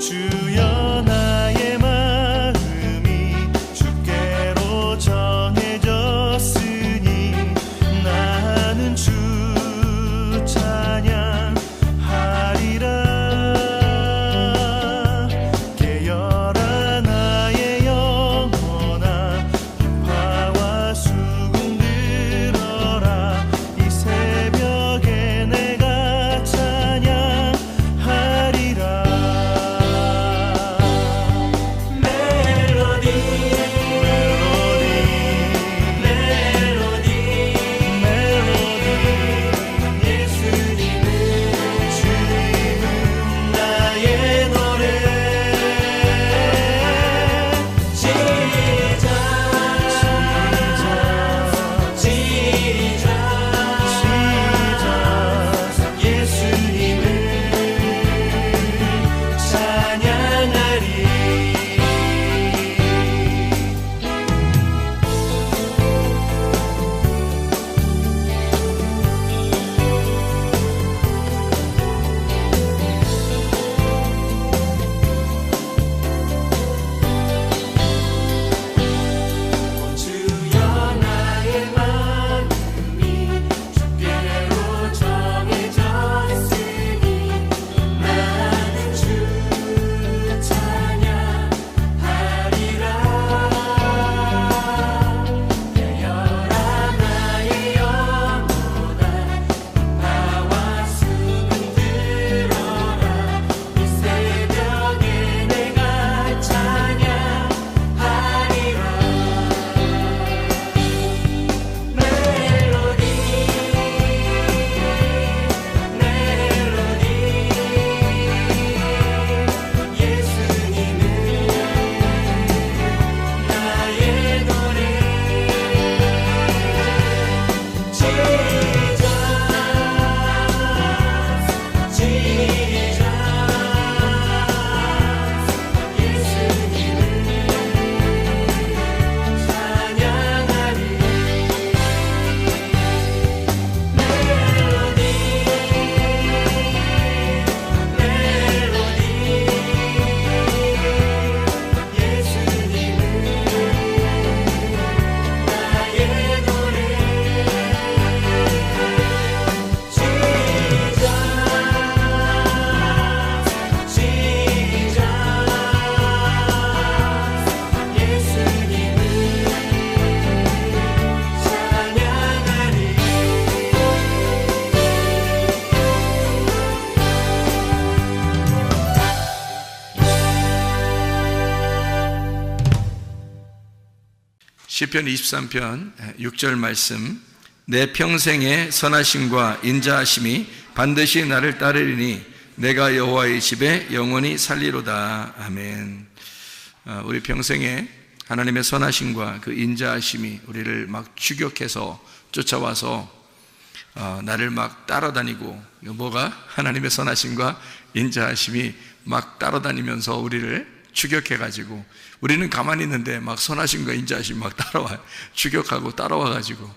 주여 나의 마음이 주께로 정해졌으니 나는 주 찬양하리라. 깨어라 나의 영혼아, 비파와 수군 들어라. 이 새벽에 내가 찬양하리라. 시편 23편 6절 말씀. 내 평생의 선하심과 인자하심이 반드시 나를 따르리니 내가 여호와의 집에 영원히 살리로다. 아멘. 우리 평생에 하나님의 선하심과 그 인자하심이 우리를 막 추격해서 쫓아와서 나를 막 따라다니고, 뭐가 하나님의 선하심과 인자하심이 막 따라다니면서 우리를 추격해가지고, 우리는 가만히 있는데 막 선하심과 인자하심이 막 따라와요. 추격하고 따라와가지고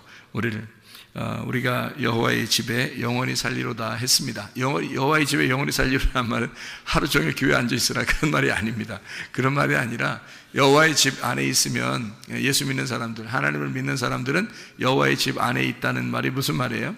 우리가 여호와의 집에 영원히 살리로다 했습니다. 여호와의 집에 영원히 살리로라는 말은 하루 종일 교회에 앉아있으라 그런 말이 아닙니다. 그런 말이 아니라 여호와의 집 안에 있으면, 예수 믿는 사람들, 하나님을 믿는 사람들은 여호와의 집 안에 있다는 말이 무슨 말이에요?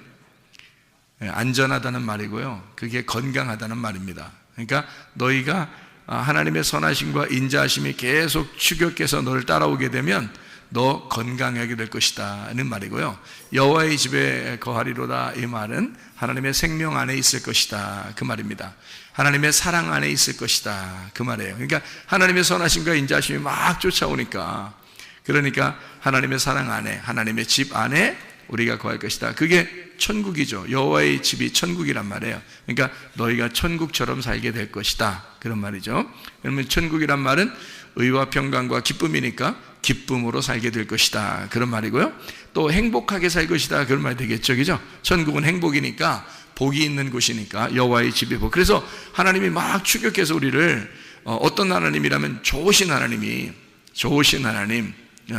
안전하다는 말이고요, 그게 건강하다는 말입니다. 그러니까 너희가 하나님의 선하심과 인자하심이 계속 추격해서 너를 따라오게 되면 너 건강하게 될 것이다 하는 말이고요, 여호와의 집에 거하리로다 이 말은 하나님의 생명 안에 있을 것이다 그 말입니다. 하나님의 사랑 안에 있을 것이다 그 말이에요. 그러니까 하나님의 선하심과 인자하심이 막 쫓아오니까, 그러니까 하나님의 사랑 안에, 하나님의 집 안에 우리가 거할 것이다. 그게 천국이죠. 여호와의 집이 천국이란 말이에요. 그러니까 너희가 천국처럼 살게 될 것이다 그런 말이죠. 그러면 천국이란 말은 의와 평강과 기쁨이니까 기쁨으로 살게 될 것이다 그런 말이고요, 또 행복하게 살 것이다 그런 말이 되겠죠. 그죠? 천국은 행복이니까, 복이 있는 곳이니까 여호와의 집이 복. 그래서 하나님이 막 추격해서 우리를, 어떤 하나님이라면 좋으신 하나님,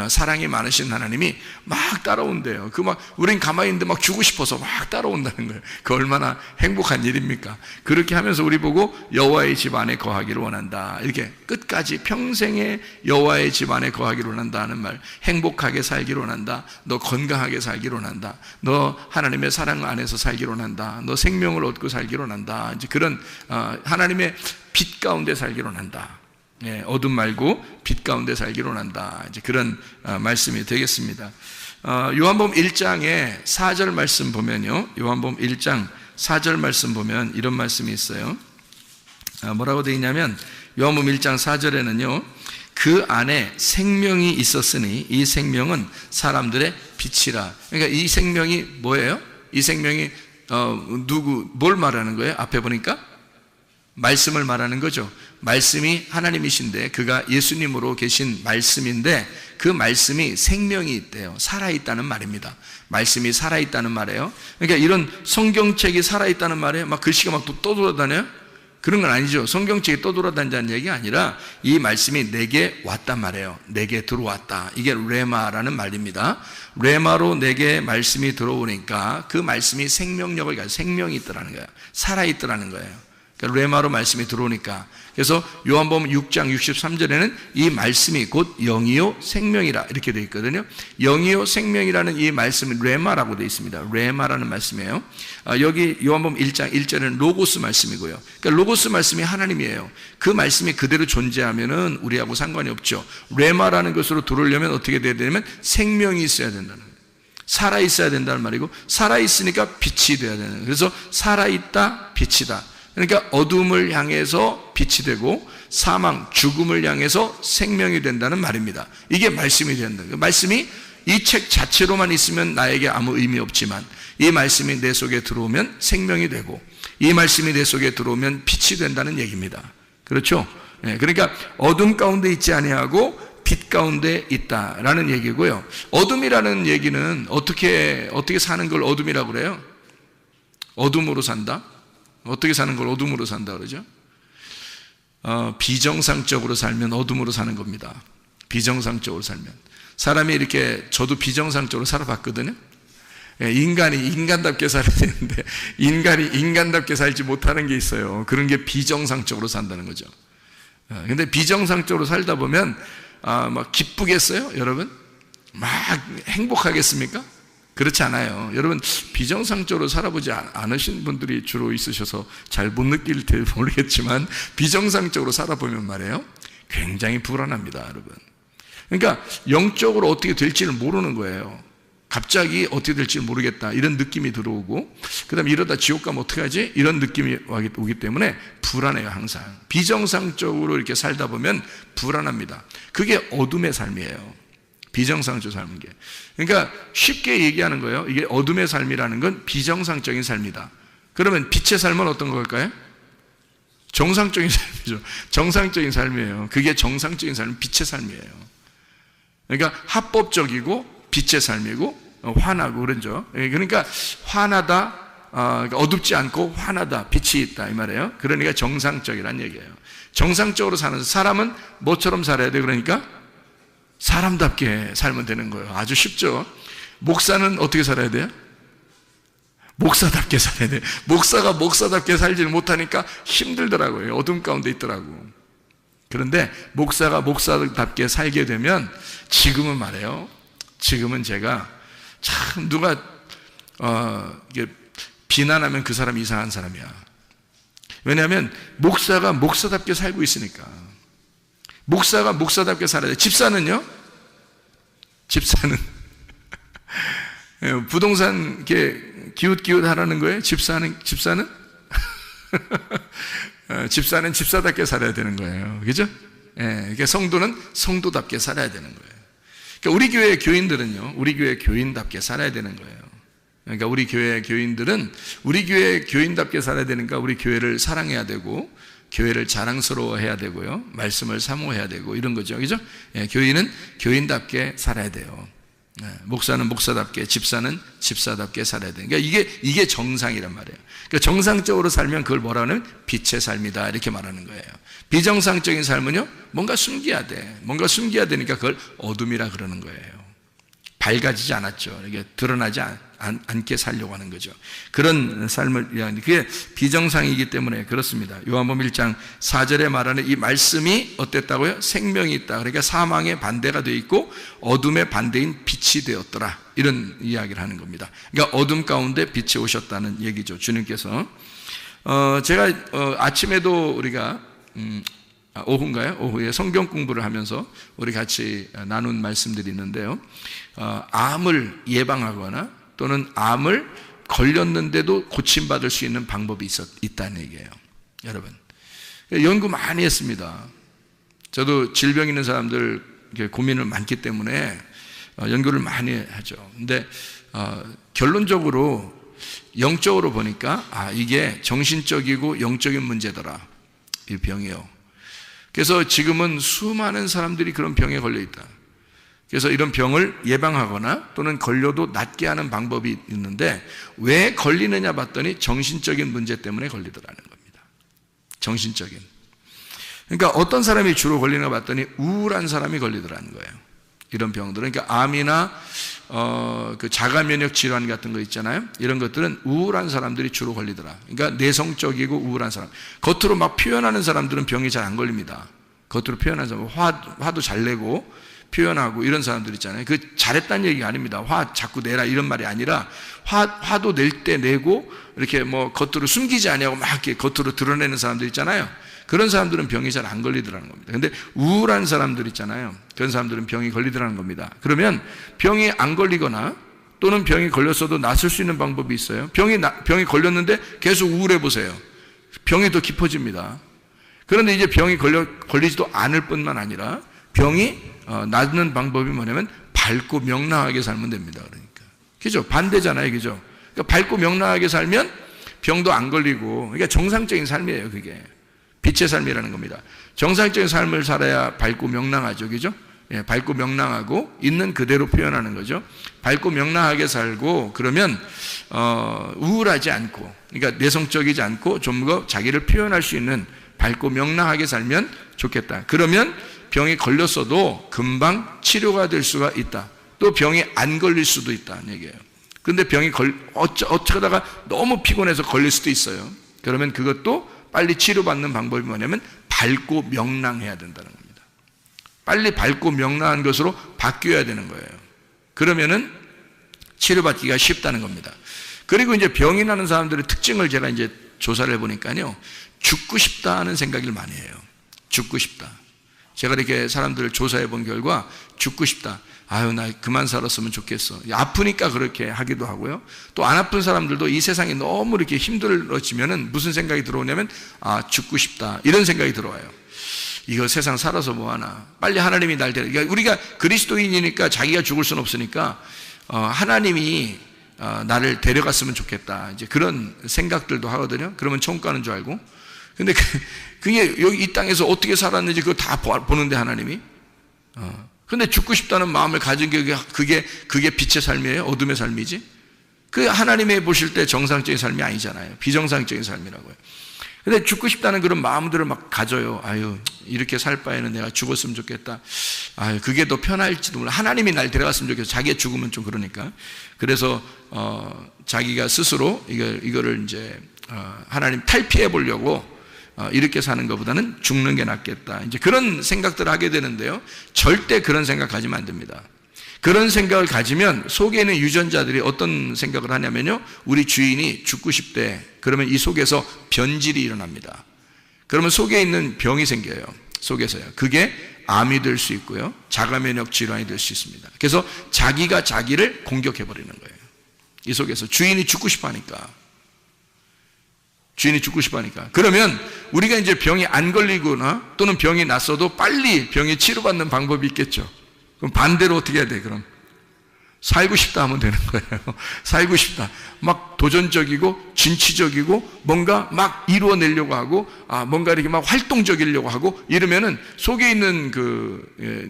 사랑이 많으신 하나님이 막 따라온대요. 우린 가만히 있는데 막 주고 싶어서 막 따라온다는 거예요. 그 얼마나 행복한 일입니까? 그렇게 하면서 우리 보고 여호와의 집 안에 거하기를 원한다. 이렇게 끝까지 평생에 여호와의 집 안에 거하기를 원한다 하는 말. 행복하게 살기를 원한다. 너 건강하게 살기를 원한다. 너 하나님의 사랑 안에서 살기를 원한다. 너 생명을 얻고 살기를 원한다. 이제 그런 하나님의 빛 가운데 살기를 원한다. 어둠 말고 빛 가운데 살기를 원한다. 이제 그런 말씀이 되겠습니다. 요한복음 1장에 4절 말씀 보면요. 요한복음 1장 4절 말씀 보면 이런 말씀이 있어요. 뭐라고 되어 있냐면 요한복음 1장 4절에는요. 그 안에 생명이 있었으니 이 생명은 사람들의 빛이라. 그러니까 이 생명이 뭐예요? 이 생명이 뭘 말하는 거예요? 앞에 보니까 말씀을 말하는 거죠. 말씀이 하나님이신데 그가 예수님으로 계신 말씀인데 그 말씀이 생명이 있대요. 살아있다는 말입니다. 말씀이 살아있다는 말이에요. 그러니까 이런 성경책이 살아있다는 말이에요. 막 글씨가 막 또 돌아다녀요? 그런 건 아니죠. 성경책이 또 돌아다닌다는 얘기가 아니라 이 말씀이 내게 왔단 말이에요. 내게 들어왔다. 이게 레마라는 말입니다. 레마로 내게 말씀이 들어오니까 그 말씀이 생명력을 가지고 생명이 있더라는 거예요. 살아있더라는 거예요. 레마로 말씀이 들어오니까. 그래서 요한복음 6장 63절에는 이 말씀이 곧 영이요 생명이라 이렇게 되어 있거든요. 영이요 생명이라는 이 말씀은 레마라고 되어 있습니다. 레마라는 말씀이에요. 여기 요한복음 1장 1절에는 로고스 말씀이고요. 그러니까 로고스 말씀이 하나님이에요. 그 말씀이 그대로 존재하면은 우리하고 상관이 없죠. 레마라는 것으로 들어오려면 어떻게 돼야 되냐면 생명이 있어야 된다는 거예요. 살아있어야 된다는 말이고 살아있으니까 빛이 돼야 되는 거예요. 그래서 살아있다 빛이다. 그러니까 어둠을 향해서 빛이 되고 사망, 죽음을 향해서 생명이 된다는 말입니다. 이게 말씀이 된다. 말씀이 이 책 자체로만 있으면 나에게 아무 의미 없지만 이 말씀이 내 속에 들어오면 생명이 되고 이 말씀이 내 속에 들어오면 빛이 된다는 얘기입니다. 그렇죠? 그러니까 어둠 가운데 있지 아니하고 빛 가운데 있다라는 얘기고요. 어둠이라는 얘기는 어떻게 사는 걸 어둠이라고 그래요? 어둠으로 산다? 어떻게 사는 걸 어둠으로 산다 그러죠? 비정상적으로 살면 어둠으로 사는 겁니다. 비정상적으로 살면. 사람이 이렇게, 저도 비정상적으로 살아봤거든요. 인간이 인간답게 살아야 되는데 인간이 인간답게 살지 못하는 게 있어요. 그런 게 비정상적으로 산다는 거죠. 근데 비정상적으로 살다 보면 막 기쁘겠어요? 여러분? 막 행복하겠습니까? 그렇지 않아요. 여러분, 비정상적으로 살아보지 않으신 분들이 주로 있으셔서 잘 못 느낄지 모르겠지만 비정상적으로 살아보면 말이에요, 굉장히 불안합니다, 여러분. 그러니까 영적으로 어떻게 될지를 모르는 거예요. 갑자기 어떻게 될지 모르겠다 이런 느낌이 들어오고, 그 다음에 이러다 지옥 가면 어떻게 하지? 이런 느낌이 오기 때문에 불안해요. 항상 비정상적으로 이렇게 살다 보면 불안합니다. 그게 어둠의 삶이에요. 비정상적으로 사는 게. 그러니까 쉽게 얘기하는 거예요. 이게 어둠의 삶이라는 건 비정상적인 삶이다. 그러면 빛의 삶은 어떤 걸까요? 정상적인 삶이죠. 정상적인 삶이에요. 그게 정상적인 삶은 빛의 삶이에요. 그러니까 합법적이고 빛의 삶이고 환하고 그러죠. 그러니까 환하다, 어둡지 않고 환하다, 빛이 있다 이 말이에요. 그러니까 정상적이란 얘기예요. 정상적으로 사는 사람은 뭐처럼 살아야 돼? 그러니까 사람답게 살면 되는 거예요. 아주 쉽죠. 목사는 어떻게 살아야 돼요? 목사답게 살아야 돼요. 목사가 목사답게 살지를 못하니까 힘들더라고요. 어둠 가운데 있더라고. 그런데 목사가 목사답게 살게 되면, 지금은 말이에요, 지금은 제가 참 누가 이게 비난하면 그 사람이 이상한 사람이야. 왜냐하면 목사가 목사답게 살고 있으니까. 목사가 목사답게 살아야 돼. 집사는요? 집사는 부동산 이렇게 기웃기웃 하라는 거예요? 집사는? 집사는 집사답게 살아야 되는 거예요. 그죠? 그러니까 성도는 성도답게 살아야 되는 거예요. 그러니까 우리 교회 교인들은요, 우리 교회 교인답게 살아야 되는 거예요. 그러니까 우리 교회 교인들은 우리 교회 교인답게 살아야 되니까 우리 교회를 사랑해야 되고, 교회를 자랑스러워해야 되고요, 말씀을 사모해야 되고 이런 거죠. 그죠? 교인은 교인답게 살아야 돼요. 목사는 목사답게, 집사는 집사답게 살아야 돼. 그러니까 이게 정상이란 말이에요. 그러니까 정상적으로 살면 그걸 뭐라 하면 빛의 삶이다 이렇게 말하는 거예요. 비정상적인 삶은요, 뭔가 숨겨야 돼. 뭔가 숨겨야 되니까 그걸 어둠이라 그러는 거예요. 밝아지지 않았죠. 이게 드러나지 않게 살려고 하는 거죠. 그런 삶을 위한, 그게 비정상이기 때문에 그렇습니다. 요한복음 1장 4절에 말하는 이 말씀이 어땠다고요? 생명이 있다. 그러니까 사망의 반대가 되어 있고 어둠의 반대인 빛이 되었더라. 이런 이야기를 하는 겁니다. 그러니까 어둠 가운데 빛이 오셨다는 얘기죠. 주님께서. 제가 아침에도 우리가 오후인가요? 오후에 성경 공부를 하면서 우리 같이 나눈 말씀들이 있는데요. 암을 예방하거나 또는 암을 걸렸는데도 고침받을 수 있는 방법이 있다는 얘기예요. 여러분, 연구 많이 했습니다. 저도 질병 있는 사람들 고민을 많기 때문에 연구를 많이 하죠. 근데 결론적으로 영적으로 보니까 이게 정신적이고 영적인 문제더라, 이 병이요. 그래서 지금은 수많은 사람들이 그런 병에 걸려 있다. 그래서 이런 병을 예방하거나 또는 걸려도 낫게 하는 방법이 있는데 왜 걸리느냐 봤더니 정신적인 문제 때문에 걸리더라는 겁니다. 정신적인. 그러니까 어떤 사람이 주로 걸리나 봤더니 우울한 사람이 걸리더라는 거예요. 이런 병들은. 그러니까 암이나 그 자가 면역 질환 같은 거 있잖아요. 이런 것들은 우울한 사람들이 주로 걸리더라. 그러니까 내성적이고 우울한 사람. 겉으로 막 표현하는 사람들은 병이 잘 안 걸립니다. 겉으로 표현하는 사람, 화도 잘 내고 표현하고 이런 사람들 있잖아요. 그 잘했다는 얘기가 아닙니다. 화 자꾸 내라 이런 말이 아니라 화도 낼 때 내고 이렇게 뭐 겉으로 숨기지 아니하고 막 이렇게 겉으로 드러내는 사람들 있잖아요. 그런 사람들은 병이 잘 안 걸리더라는 겁니다. 근데 우울한 사람들 있잖아요. 그런 사람들은 병이 걸리더라는 겁니다. 그러면 병이 안 걸리거나 또는 병이 걸렸어도 낫을 수 있는 방법이 있어요. 병이 걸렸는데 계속 우울해 보세요. 병이 더 깊어집니다. 그런데 이제 병이 걸리지도 않을 뿐만 아니라 병이 낫는 방법이 뭐냐면 밝고 명랑하게 살면 됩니다. 그러니까. 그죠? 반대잖아요. 그죠? 그러니까 밝고 명랑하게 살면 병도 안 걸리고, 그러니까 정상적인 삶이에요. 그게. 빛의 삶이라는 겁니다. 정상적인 삶을 살아야 밝고 명랑하죠. 그죠? 예, 밝고 명랑하고 있는 그대로 표현하는 거죠. 밝고 명랑하게 살고 그러면 우울하지 않고, 그러니까 내성적이지 않고 좀 더 자기를 표현할 수 있는 밝고 명랑하게 살면 좋겠다. 그러면 병이 걸렸어도 금방 치료가 될 수가 있다. 또 병이 안 걸릴 수도 있다는 얘기예요. 그런데 병이 어쩌다가 너무 피곤해서 걸릴 수도 있어요. 그러면 그것도 빨리 치료받는 방법이 뭐냐면 밝고 명랑해야 된다는 겁니다. 빨리 밝고 명랑한 것으로 바뀌어야 되는 거예요. 그러면은 치료받기가 쉽다는 겁니다. 그리고 이제 병이 나는 사람들의 특징을 제가 이제 조사를 해보니까요, 죽고 싶다는 생각을 많이 해요. 죽고 싶다. 제가 이렇게 사람들을 조사해 본 결과 죽고 싶다. 아유, 나 그만 살았으면 좋겠어. 아프니까 그렇게 하기도 하고요. 또 안 아픈 사람들도 이 세상이 너무 이렇게 힘들어지면은 무슨 생각이 들어오냐면 죽고 싶다. 이런 생각이 들어와요. 이거 세상 살아서 뭐하나. 빨리 하나님이 날 데려. 그러니까 우리가 그리스도인이니까 자기가 죽을 수는 없으니까 하나님이 나를 데려갔으면 좋겠다. 이제 그런 생각들도 하거든요. 그러면 천국 가는 줄 알고. 근데 그게 여기 이 땅에서 어떻게 살았는지 그거 다 보는데 하나님이. 근데 죽고 싶다는 마음을 가진 게 그게 빛의 삶이에요? 어둠의 삶이지? 그 하나님이 보실 때 정상적인 삶이 아니잖아요. 비정상적인 삶이라고요. 근데 죽고 싶다는 그런 마음들을 막 가져요. 아유, 이렇게 살 바에는 내가 죽었으면 좋겠다. 아유, 그게 더 편할지도 몰라. 하나님이 날 데려갔으면 좋겠어. 자기가 죽으면 좀 그러니까. 그래서 자기가 스스로 이거를 이제 하나님 탈피해 보려고 이렇게 사는 것보다는 죽는 게 낫겠다. 이제 그런 생각들을 하게 되는데요. 절대 그런 생각 가지면 안 됩니다. 그런 생각을 가지면 속에 있는 유전자들이 어떤 생각을 하냐면요. 우리 주인이 죽고 싶대. 그러면 이 속에서 변질이 일어납니다. 그러면 속에 있는 병이 생겨요. 속에서요. 그게 암이 될 수 있고요. 자가면역 질환이 될 수 있습니다. 그래서 자기가 자기를 공격해버리는 거예요. 이 속에서 주인이 죽고 싶어 하니까. 주인이 죽고 싶어 하니까. 그러면 우리가 이제 병이 안 걸리거나 또는 병이 났어도 빨리 병이 치료받는 방법이 있겠죠. 그럼 반대로 어떻게 해야 돼, 그럼? 살고 싶다 하면 되는 거예요. 살고 싶다. 막 도전적이고 진취적이고 뭔가 막 이루어내려고 하고 뭔가 이렇게 막 활동적이려고 하고 이러면은 속에 있는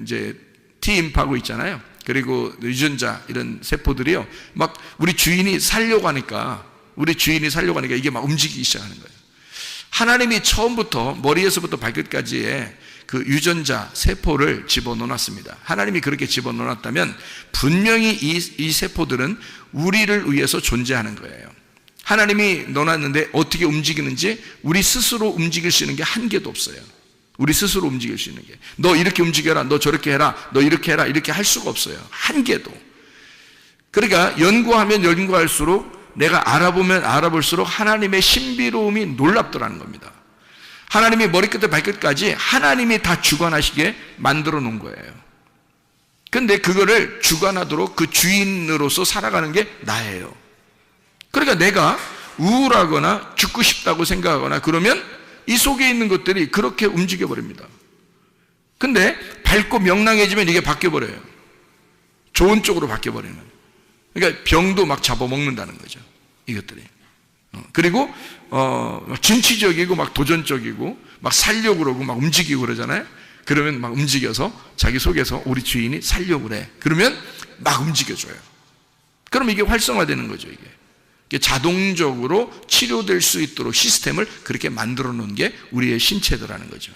이제 T임파고 있잖아요. 그리고 유전자 이런 세포들이요, 막 우리 주인이 살려고 하니까 이게 막 움직이기 시작하는 거예요. 하나님이 처음부터 머리에서부터 발끝까지의 그 유전자 세포를 집어넣어놨습니다. 하나님이 그렇게 집어넣어놨다면 분명히 이 세포들은 우리를 위해서 존재하는 거예요. 하나님이 넣어놨는데 어떻게 움직이는지 우리 스스로 움직일 수 있는 게 한 개도 없어요. 우리 스스로 움직일 수 있는 게, 너 이렇게 움직여라, 너 저렇게 해라, 너 이렇게 해라, 이렇게 할 수가 없어요. 한 개도. 그러니까 연구하면 연구할수록, 내가 알아보면 알아볼수록 하나님의 신비로움이 놀랍더라는 겁니다. 하나님이 머리끝에 발끝까지 하나님이 다 주관하시게 만들어 놓은 거예요. 근데 그거를 주관하도록 그 주인으로서 살아가는 게 나예요. 그러니까 내가 우울하거나 죽고 싶다고 생각하거나 그러면 이 속에 있는 것들이 그렇게 움직여 버립니다. 근데 밝고 명랑해지면 이게 바뀌어 버려요. 좋은 쪽으로 바뀌어 버리는. 그러니까 병도 막 잡아먹는다는 거죠, 이것들이. 그리고 진취적이고 막 도전적이고 막 살려고 그러고 막 움직이고 그러잖아요. 그러면 막 움직여서 자기 속에서 우리 주인이 살려고 그래. 그러면 막 움직여줘요. 그럼 이게 활성화되는 거죠. 이게 자동적으로 치료될 수 있도록 시스템을 그렇게 만들어 놓은 게 우리의 신체더라는 거죠.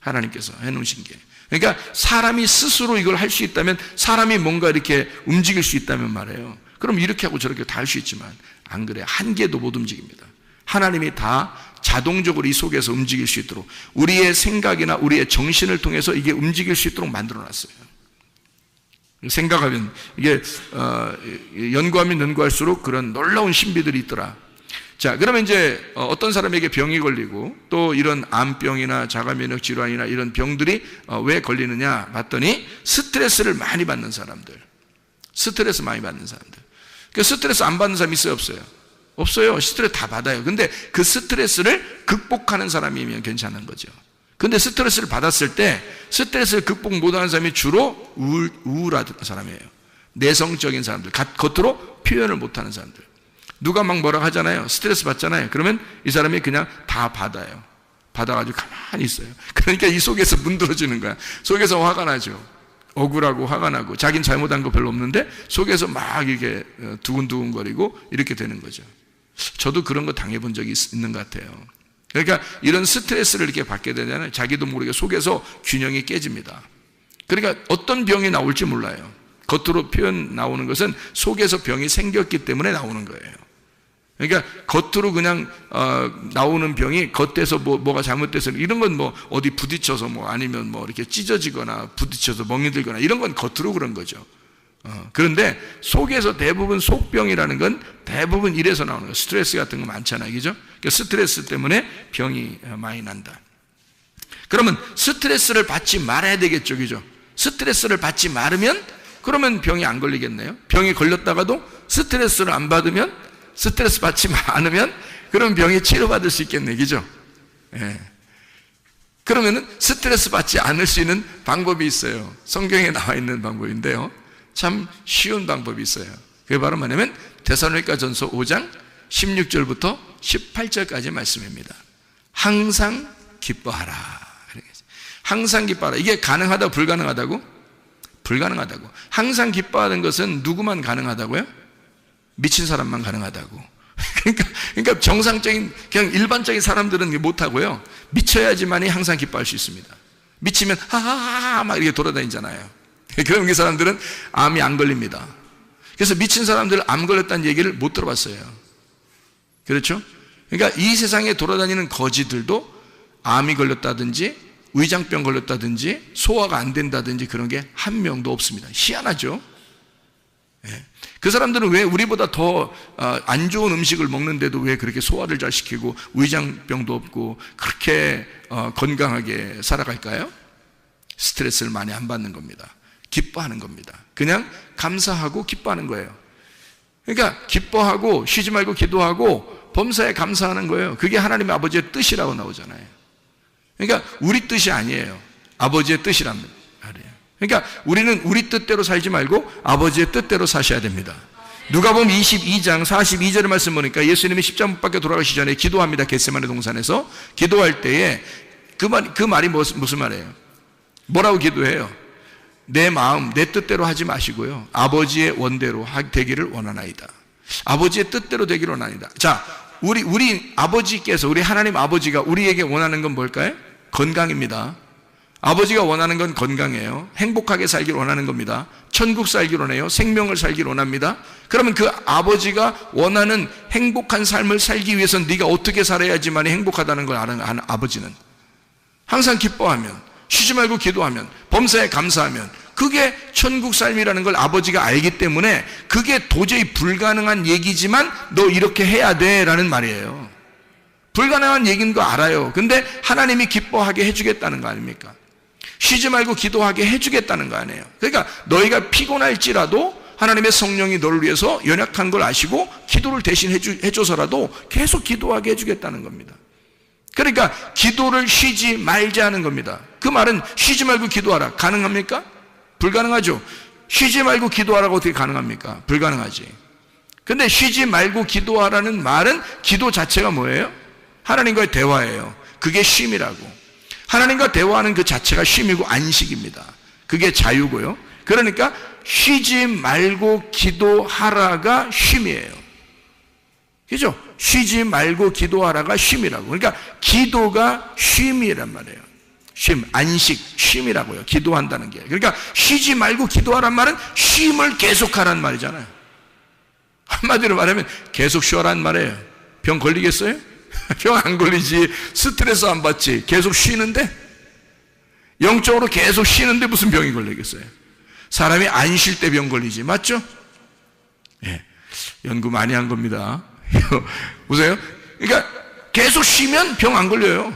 하나님께서 해놓으신 게. 그러니까 사람이 스스로 이걸 할 수 있다면, 사람이 뭔가 이렇게 움직일 수 있다면 말이에요, 그럼 이렇게 하고 저렇게 다 할 수 있지만 안 그래요. 한 개도 못 움직입니다. 하나님이 다 자동적으로 이 속에서 움직일 수 있도록, 우리의 생각이나 우리의 정신을 통해서 이게 움직일 수 있도록 만들어 놨어요. 생각하면 이게 연구하면 연구할수록 그런 놀라운 신비들이 있더라. 자, 그러면 이제 어떤 사람에게 병이 걸리고 또 이런 암병이나 자가면역 질환이나 이런 병들이 왜 걸리느냐 봤더니, 스트레스를 많이 받는 사람들, 스트레스 많이 받는 사람들. 그 스트레스 안 받는 사람 있어요, 없어요? 없어요. 스트레스 다 받아요. 근데 그 스트레스를 극복하는 사람이면 괜찮은 거죠. 근데 스트레스를 받았을 때 스트레스를 극복 못하는 사람이 주로 우울한 사람이에요. 내성적인 사람들, 겉으로 표현을 못하는 사람들. 누가 막 뭐라 하잖아요, 스트레스 받잖아요. 그러면 이 사람이 그냥 다 받아요. 받아가지고 가만히 있어요. 그러니까 이 속에서 문드러지는 거야. 속에서 화가 나죠. 억울하고 화가 나고, 자기는 잘못한 거 별로 없는데 속에서 막 이게 두근두근거리고 이렇게 되는 거죠. 저도 그런 거 당해본 적이 있는 것 같아요. 그러니까 이런 스트레스를 이렇게 받게 되잖아요. 자기도 모르게 속에서 균형이 깨집니다. 그러니까 어떤 병이 나올지 몰라요. 겉으로 표현 나오는 것은 속에서 병이 생겼기 때문에 나오는 거예요. 그러니까 겉으로 그냥 나오는 병이, 겉에서 뭐가 잘못돼서 이런 건 뭐 어디 부딪혀서 뭐 아니면 뭐 이렇게 찢어지거나 부딪혀서 멍이 들거나 이런 건 겉으로 그런 거죠. 그런데 속에서 대부분 속병이라는 건 대부분 이래서 나오는 거예요. 스트레스 같은 거 많잖아요, 그죠? 그러니까 스트레스 때문에 병이 많이 난다. 그러면 스트레스를 받지 말아야 되겠죠, 그죠? 스트레스를 받지 말으면 그러면 병이 안 걸리겠네요. 병이 걸렸다가도 스트레스를 안 받으면, 스트레스 받지 않으면 그럼 병이 치료받을 수 있겠네, 그죠? 예. 그러면은 스트레스 받지 않을 수 있는 방법이 있어요. 성경에 나와 있는 방법인데요, 참 쉬운 방법이 있어요. 그게 바로 뭐냐면 데살로니가전서 5장 16절부터 18절까지 말씀입니다. 항상 기뻐하라. 항상 기뻐하라. 이게 가능하다고 불가능하다고? 불가능하다고. 항상 기뻐하는 것은 누구만 가능하다고요? 미친 사람만 가능하다고. 그러니까 정상적인, 그냥 일반적인 사람들은 못하고요, 미쳐야지만이 항상 기뻐할 수 있습니다. 미치면 하하하 막 이렇게 돌아다니잖아요. 그럼 그 사람들은 암이 안 걸립니다. 그래서 미친 사람들 암 걸렸다는 얘기를 못 들어봤어요. 그렇죠? 그러니까 이 세상에 돌아다니는 거지들도 암이 걸렸다든지 위장병 걸렸다든지 소화가 안 된다든지 그런 게 한 명도 없습니다. 희한하죠? 예. 그 사람들은 왜 우리보다 더 안 좋은 음식을 먹는데도 왜 그렇게 소화를 잘 시키고 위장병도 없고 그렇게 건강하게 살아갈까요? 스트레스를 많이 안 받는 겁니다. 기뻐하는 겁니다. 그냥 감사하고 기뻐하는 거예요. 그러니까 기뻐하고 쉬지 말고 기도하고 범사에 감사하는 거예요. 그게 하나님의 아버지의 뜻이라고 나오잖아요. 그러니까 우리 뜻이 아니에요. 아버지의 뜻이랍니다. 그러니까 우리는 우리 뜻대로 살지 말고 아버지의 뜻대로 사셔야 됩니다. 누가복음 22장 42절의 말씀 보니까 예수님이 십자가 못 박혀 돌아가시기 전에 기도합니다. 겟세마네 동산에서 기도할 때에 그 말이 무슨 말이에요? 뭐라고 기도해요? 내 마음, 내 뜻대로 하지 마시고요. 아버지의 원대로 되기를 원하나이다. 아버지의 뜻대로 되기를 원하나이다. 자, 우리 아버지께서, 우리 하나님 아버지가 우리에게 원하는 건 뭘까요? 건강입니다. 아버지가 원하는 건 건강이에요. 행복하게 살기를 원하는 겁니다. 천국 살기를 원해요. 생명을 살기를 원합니다. 그러면 그 아버지가 원하는 행복한 삶을 살기 위해서는 네가 어떻게 살아야지만 행복하다는 걸 아는 아버지는 항상 기뻐하면, 쉬지 말고 기도하면, 범사에 감사하면, 그게 천국 삶이라는 걸 아버지가 알기 때문에 그게 도저히 불가능한 얘기지만 너 이렇게 해야 돼 라는 말이에요. 불가능한 얘기인 거 알아요. 근데 하나님이 기뻐하게 해주겠다는 거 아닙니까? 쉬지 말고 기도하게 해주겠다는 거 아니에요. 그러니까 너희가 피곤할지라도 하나님의 성령이 너를 위해서 연약한 걸 아시고 기도를 대신 해줘서라도 계속 기도하게 해주겠다는 겁니다. 그러니까 기도를 쉬지 말자는 겁니다. 그 말은 쉬지 말고 기도하라. 가능합니까? 불가능하죠. 쉬지 말고 기도하라고 어떻게 가능합니까? 불가능하지. 근데 쉬지 말고 기도하라는 말은 기도 자체가 뭐예요? 하나님과의 대화예요. 그게 쉼이라고. 하나님과 대화하는 그 자체가 쉼이고 안식입니다. 그게 자유고요. 그러니까 쉬지 말고 기도하라가 쉼이에요. 그죠? 쉬지 말고 기도하라가 쉼이라고. 그러니까 기도가 쉼이란 말이에요. 쉼, 안식, 쉼이라고요. 기도한다는 게. 그러니까 쉬지 말고 기도하란 말은 쉼을 계속하란 말이잖아요. 한마디로 말하면 계속 쉬어란 말이에요. 병 걸리겠어요? 병 안 걸리지. 스트레스 안 받지. 계속 쉬는데? 영적으로 계속 쉬는데 무슨 병이 걸리겠어요? 사람이 안 쉴 때 병 걸리지. 맞죠? 예. 연구 많이 한 겁니다. 보세요. 그러니까 계속 쉬면 병 안 걸려요.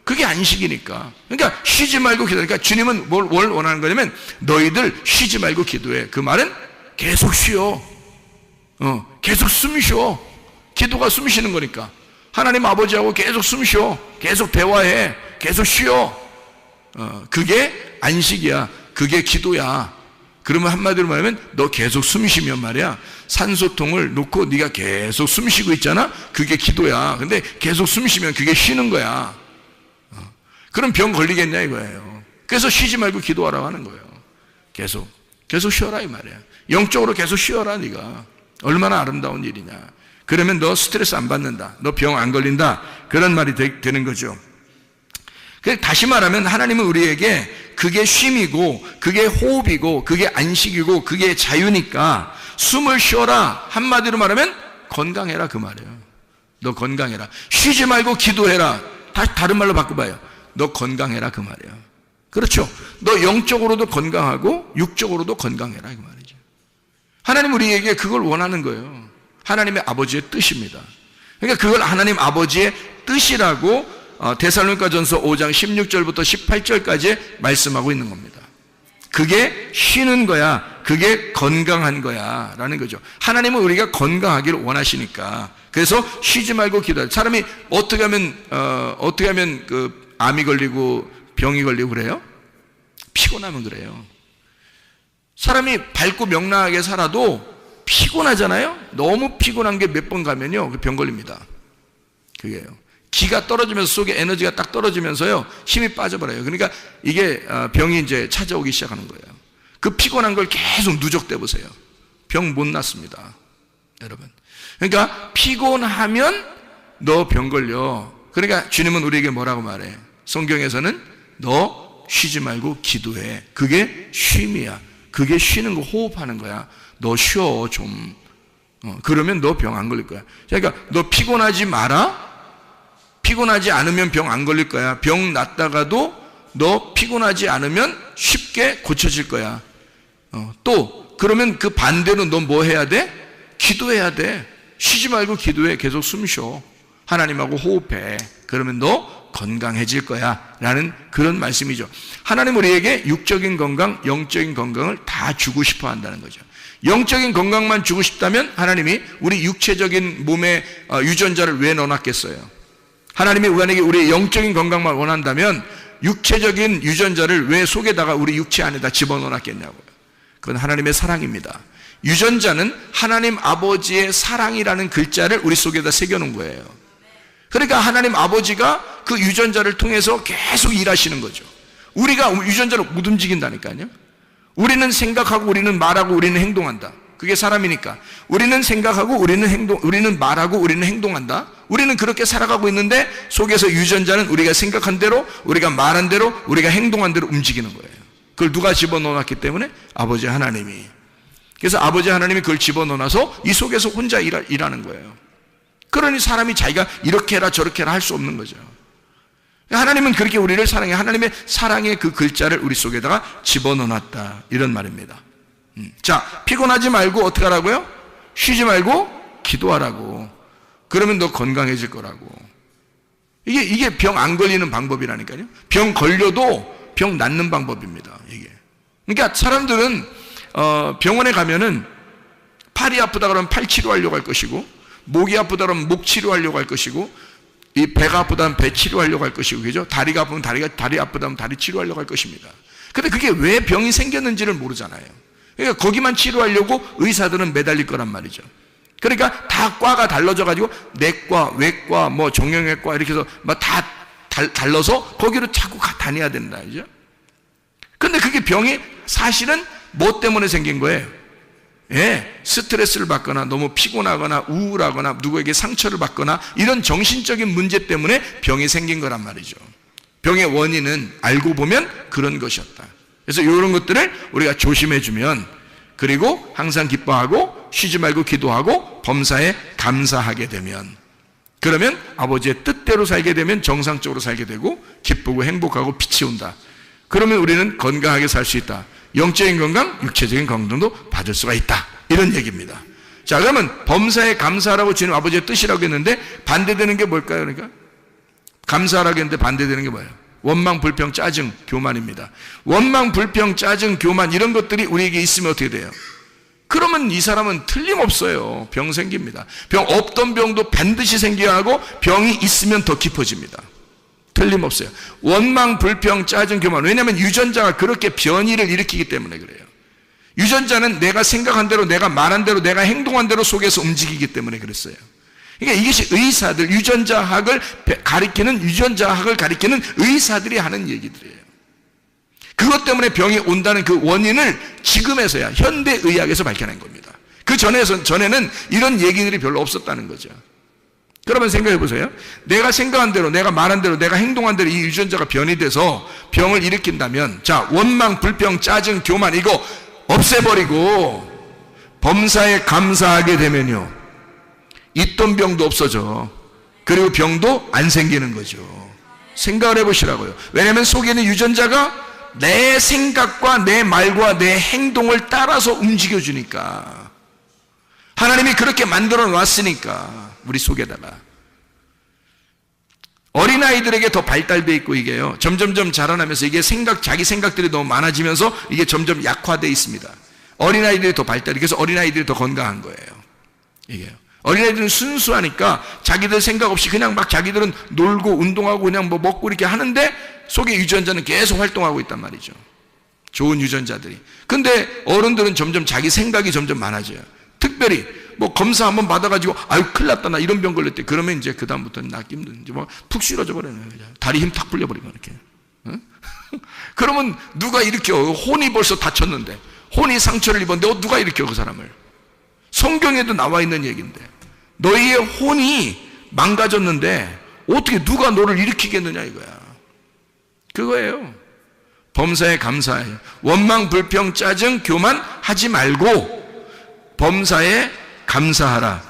그게 안식이니까. 그러니까 쉬지 말고 기도해. 그러니까 주님은 뭘 원하는 거냐면 너희들 쉬지 말고 기도해. 그 말은 계속 쉬어. 계속 숨 쉬어. 기도가 숨 쉬는 거니까. 하나님 아버지하고 계속 숨 쉬어. 계속 대화해. 계속 쉬어. 그게 안식이야. 그게 기도야. 그러면 한마디로 말하면 너 계속 숨 쉬면 말이야. 산소통을 놓고 네가 계속 숨 쉬고 있잖아. 그게 기도야. 근데 계속 숨 쉬면 그게 쉬는 거야. 그럼 병 걸리겠냐 이거예요. 그래서 쉬지 말고 기도하라고 하는 거예요. 계속 쉬어라 이 말이야. 영적으로 계속 쉬어라 네가. 얼마나 아름다운 일이냐. 그러면 너 스트레스 안 받는다. 너 병 안 걸린다. 그런 말이 되는 거죠. 다시 말하면 하나님은 우리에게 그게 쉼이고 그게 호흡이고 그게 안식이고 그게 자유니까 숨을 쉬어라. 한마디로 말하면 건강해라 그 말이에요. 너 건강해라. 쉬지 말고 기도해라. 다른 말로 바꿔봐요. 너 건강해라 그 말이에요. 그렇죠. 너 영적으로도 건강하고 육적으로도 건강해라 그 말이죠. 하나님 우리에게 그걸 원하는 거예요. 하나님의 아버지의 뜻입니다. 그러니까 그걸 하나님 아버지의 뜻이라고 데살로니가전서 5장 16절부터 18절까지 말씀하고 있는 겁니다. 그게 쉬는 거야. 그게 건강한 거야 라는 거죠. 하나님은 우리가 건강하기를 원하시니까. 그래서 쉬지 말고 기도해. 사람이 어떻게 하면 그 암이 걸리고 병이 걸리고 그래요? 피곤하면 그래요. 사람이 밝고 명랑하게 살아도 피곤하잖아요. 너무 피곤한 게 몇 번 가면요 병 걸립니다. 그게요. 기가 떨어지면서 속에 에너지가 딱 떨어지면서요 힘이 빠져버려요. 그러니까 이게 병이 이제 찾아오기 시작하는 거예요. 그 피곤한 걸 계속 누적돼 보세요. 병 못 낫습니다, 여러분. 그러니까 피곤하면 너 병 걸려. 그러니까 주님은 우리에게 뭐라고 말해? 성경에서는 너 쉬지 말고 기도해. 그게 쉼이야. 그게 쉬는 거, 호흡하는 거야. 너 쉬어 좀. 그러면 너 병 안 걸릴 거야. 그러니까 너 피곤하지 마라. 피곤하지 않으면 병 안 걸릴 거야. 병 났다가도 너 피곤하지 않으면 쉽게 고쳐질 거야. 또 그러면 그 반대로 너 뭐 해야 돼? 기도해야 돼. 쉬지 말고 기도해. 계속 숨 쉬어. 하나님하고 호흡해. 그러면 너 건강해질 거야 라는 그런 말씀이죠. 하나님 우리에게 육적인 건강, 영적인 건강을 다 주고 싶어 한다는 거죠. 영적인 건강만 주고 싶다면 하나님이 우리 육체적인 몸에 유전자를 왜 넣어놨겠어요? 하나님이 만약에 우리의 영적인 건강만 원한다면 육체적인 유전자를 왜 속에다가 우리 육체 안에다 집어넣어놨겠냐고요. 그건 하나님의 사랑입니다. 유전자는 하나님 아버지의 사랑이라는 글자를 우리 속에다 새겨놓은 거예요. 그러니까 하나님 아버지가 그 유전자를 통해서 계속 일하시는 거죠. 우리가 유전자를 못 움직인다니까요. 우리는 생각하고 우리는 말하고 우리는 행동한다. 그게 사람이니까. 우리는 생각하고 우리는 말하고 우리는 행동한다. 우리는 그렇게 살아가고 있는데 속에서 유전자는 우리가 생각한 대로, 우리가 말한 대로, 우리가 행동한 대로 움직이는 거예요. 그걸 누가 집어넣어놨기 때문에? 아버지 하나님이. 그래서 아버지 하나님이 그걸 집어넣어놔서 이 속에서 혼자 일하는 거예요. 그러니 사람이 자기가 이렇게 해라 저렇게 해라 할 수 없는 거죠. 하나님은 그렇게 우리를 사랑해. 하나님의 사랑의 그 글자를 우리 속에다가 집어넣어놨다, 이런 말입니다. 자, 피곤하지 말고 어떻게 하라고요? 쉬지 말고 기도하라고. 그러면 너 건강해질 거라고. 이게 병 안 걸리는 방법이라니까요. 병 걸려도 병 낫는 방법입니다, 이게. 그러니까 사람들은 병원에 가면은 팔이 아프다 그러면 팔 치료하려고 할 것이고, 목이 아프다 그러면 목 치료하려고 할 것이고, 이 배가 아프다면 배 치료하려고 할 것이고, 그죠? 다리가 아프면 다리 아프다면 다리 치료하려고 할 것입니다. 근데 그게 왜 병이 생겼는지를 모르잖아요. 그러니까 거기만 치료하려고 의사들은 매달릴 거란 말이죠. 그러니까 다 과가 달라져가지고 내과, 외과, 뭐 정형외과 이렇게 해서 막 다 달라서 거기로 자꾸 다녀야 된다, 그죠? 근데 그게 병이 사실은 뭐 때문에 생긴 거예요? 예, 스트레스를 받거나 너무 피곤하거나 우울하거나 누구에게 상처를 받거나 이런 정신적인 문제 때문에 병이 생긴 거란 말이죠. 병의 원인은 알고 보면 그런 것이었다. 그래서 이런 것들을 우리가 조심해주면, 그리고 항상 기뻐하고 쉬지 말고 기도하고 범사에 감사하게 되면, 그러면 아버지의 뜻대로 살게 되면 정상적으로 살게 되고 기쁘고 행복하고 빛이 온다. 그러면 우리는 건강하게 살 수 있다. 영적인 건강, 육체적인 건강도 받을 수가 있다, 이런 얘기입니다. 자, 그러면 범사에 감사하라고 주님 아버지의 뜻이라고 했는데 반대되는 게 뭘까요? 그러니까 감사하라고 했는데 반대되는 게 뭐예요? 원망, 불평, 짜증, 교만입니다. 원망, 불평, 짜증, 교만, 이런 것들이 우리에게 있으면 어떻게 돼요? 그러면 이 사람은 틀림없어요. 병 생깁니다. 병 없던 병도 반드시 생겨야 하고 병이 있으면 더 깊어집니다. 틀림없어요. 원망, 불평, 짜증, 교만. 왜냐하면 유전자가 그렇게 변이를 일으키기 때문에 그래요. 유전자는 내가 생각한 대로, 내가 말한 대로, 내가 행동한 대로 속에서 움직이기 때문에 그랬어요. 그러니까 이것이 의사들, 유전자학을 가리키는 의사들이 하는 얘기들이에요. 그것 때문에 병이 온다는 그 원인을 지금에서야 현대의학에서 밝혀낸 겁니다. 그 전에는 이런 얘기들이 별로 없었다는 거죠. 그러면 생각해 보세요. 내가 생각한 대로, 내가 말한 대로, 내가 행동한 대로 이 유전자가 변이 돼서 병을 일으킨다면, 자, 원망, 불평, 짜증, 교만 이거 없애버리고 범사에 감사하게 되면요, 있던 병도 없어져. 그리고 병도 안 생기는 거죠. 생각을 해보시라고요. 왜냐하면 속에 있는 유전자가 내 생각과 내 말과 내 행동을 따라서 움직여주니까. 하나님이 그렇게 만들어 놨으니까 우리 속에다가. 어린아이들에게 더 발달되어 있고 이게요, 점점점 자라나면서 이게 자기 생각들이 너무 많아지면서 이게 점점 약화되어 있습니다. 어린아이들이 더 발달이, 그래서 어린아이들이 더 건강한 거예요. 이게요. 어린아이들은 순수하니까 자기들 생각 없이 그냥 막 자기들은 놀고 운동하고 그냥 뭐 먹고 이렇게 하는데 속에 유전자는 계속 활동하고 있단 말이죠. 좋은 유전자들이. 근데 어른들은 점점 자기 생각이 점점 많아져요. 특별히 뭐 검사 한번 받아가지고 아유 큰일 났다 나 이런 병 걸렸대. 그러면 이제 그 다음부터는 낫기 힘든, 이제 뭐 푹 쓰러져 버려요. 다리 힘 탁 풀려버리고 이렇게. 응? 그러면 누가 일으켜? 혼이 벌써 다쳤는데, 혼이 상처를 입었는데 누가 일으켜 그 사람을? 성경에도 나와 있는 얘기인데, 너희의 혼이 망가졌는데 어떻게 누가 너를 일으키겠느냐 이거야. 그거예요. 범사에 감사해. 원망, 불평, 짜증, 교만 하지 말고 범사에 감사하라.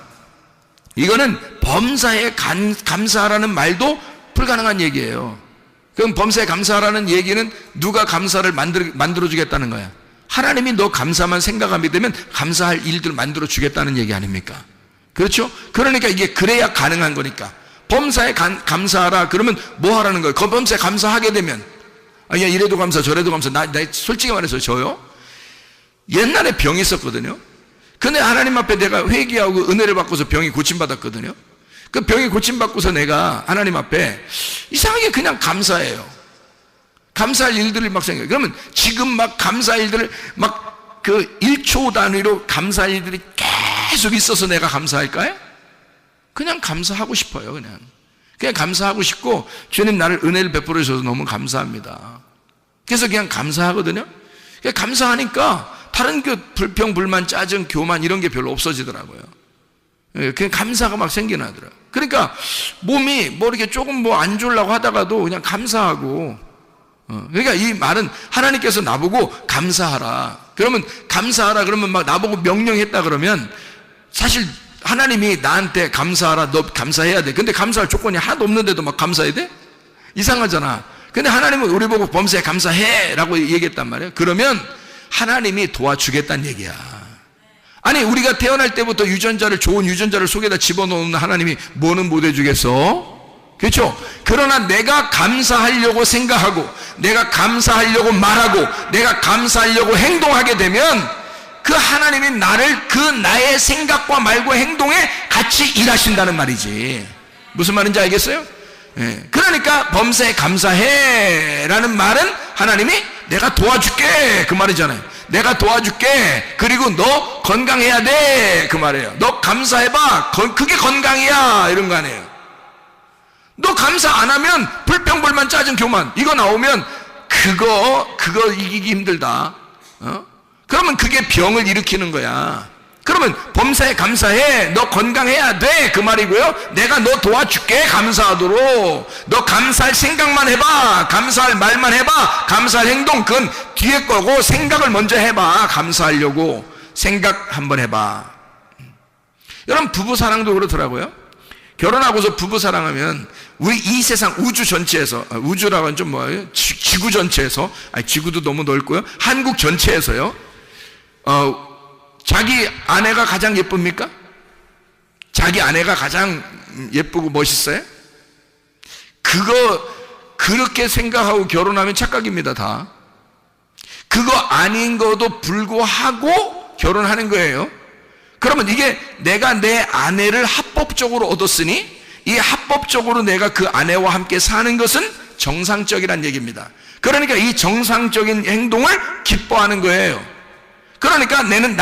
이거는 범사에 감사하라는 말도 불가능한 얘기예요. 그럼 범사에 감사하라는 얘기는 누가 감사를 만들어주겠다는 거야? 하나님이 너 감사만 생각하게 되면 감사할 일들을 만들어 주겠다는 얘기 아닙니까? 그렇죠? 그러니까 이게 그래야 가능한 거니까. 범사에 감사하라 그러면 뭐 하라는 거예요? 그 범사에 감사하게 되면, 야 이래도 감사 저래도 감사. 나 솔직히 말해서 저요, 옛날에 병이 있었거든요. 근데 하나님 앞에 내가 회개하고 은혜를 받고서 병이 고침받았거든요. 그 병이 고침받고서 내가 하나님 앞에 이상하게 그냥 감사해요. 감사할 일들을 막 생각해요. 그러면 지금 막 감사할 일들을 막 그 1초 단위로 감사할 일들이 계속 있어서 내가 감사할까요? 그냥 감사하고 싶어요. 그냥 감사하고 싶고, 주님 나를 은혜를 베풀어 주셔서 너무 감사합니다. 그래서 그냥 감사하거든요. 그러니까 감사하니까 다른 그 불평, 불만, 짜증, 교만 이런 게 별로 없어지더라고요. 그냥 감사가 막 생겨나더라고요. 그러니까 몸이 뭐 이렇게 조금 뭐 안 좋으려고 하다가도 그냥 감사하고, 그러니까 이 말은 하나님께서 나보고 감사하라. 그러면 감사하라 그러면 막 나보고 명령했다 그러면 사실 하나님이 나한테 감사하라, 너 감사해야 돼. 근데 감사할 조건이 하나도 없는데도 막 감사해야 돼? 이상하잖아. 근데 하나님은 우리 보고 범사에 감사해 라고 얘기했단 말이에요. 그러면 하나님이 도와주겠다는 얘기야. 아니 우리가 태어날 때부터 유전자를, 좋은 유전자를 속에다 집어넣는 하나님이 뭐는 못 해주겠어? 그렇죠? 그러나 내가 감사하려고 생각하고 내가 감사하려고 말하고 내가 감사하려고 행동하게 되면 그 하나님이 나를 그 나의 생각과 말과 행동에 같이 일하신다는 말이지. 무슨 말인지 알겠어요? 그러니까 범사에 감사해 라는 말은 하나님이 내가 도와줄게 그 말이잖아요. 내가 도와줄게. 그리고 너 건강해야 돼 그 말이에요. 너 감사해봐. 그게 건강이야 이런 거 아니에요. 너 감사 안 하면 불평불만 짜증 교만 이거 나오면 그거 이기기 힘들다. 그러면 그게 병을 일으키는 거야. 그러면 범사에 감사해. 너 건강해야 돼 그 말이고요. 내가 너 도와줄게 감사하도록. 너 감사할 생각만 해봐. 감사할 말만 해봐. 감사할 행동 그건 뒤에 거고 생각을 먼저 해봐. 감사하려고 생각 한번 해봐. 여러분 부부사랑도 그렇더라고요. 결혼하고서 부부사랑하면 우리 이 세상 우주 전체에서, 우주라고 하면 좀 뭐예요? 지구 전체에서, 아니 지구도 너무 넓고요. 한국 전체에서요. 자기 아내가 가장 예쁩니까? 자기 아내가 가장 예쁘고 멋있어요? 그렇게 생각하고 결혼하면 착각입니다, 다. 그거 아닌 것도 불구하고 결혼하는 거예요. 그러면 이게 내가 내 아내를 합법적으로 얻었으니 이 합법적으로 내가 그 아내와 함께 사는 것은 정상적이란 얘기입니다. 그러니까 이 정상적인 행동을 기뻐하는 거예요. 그러니까 나는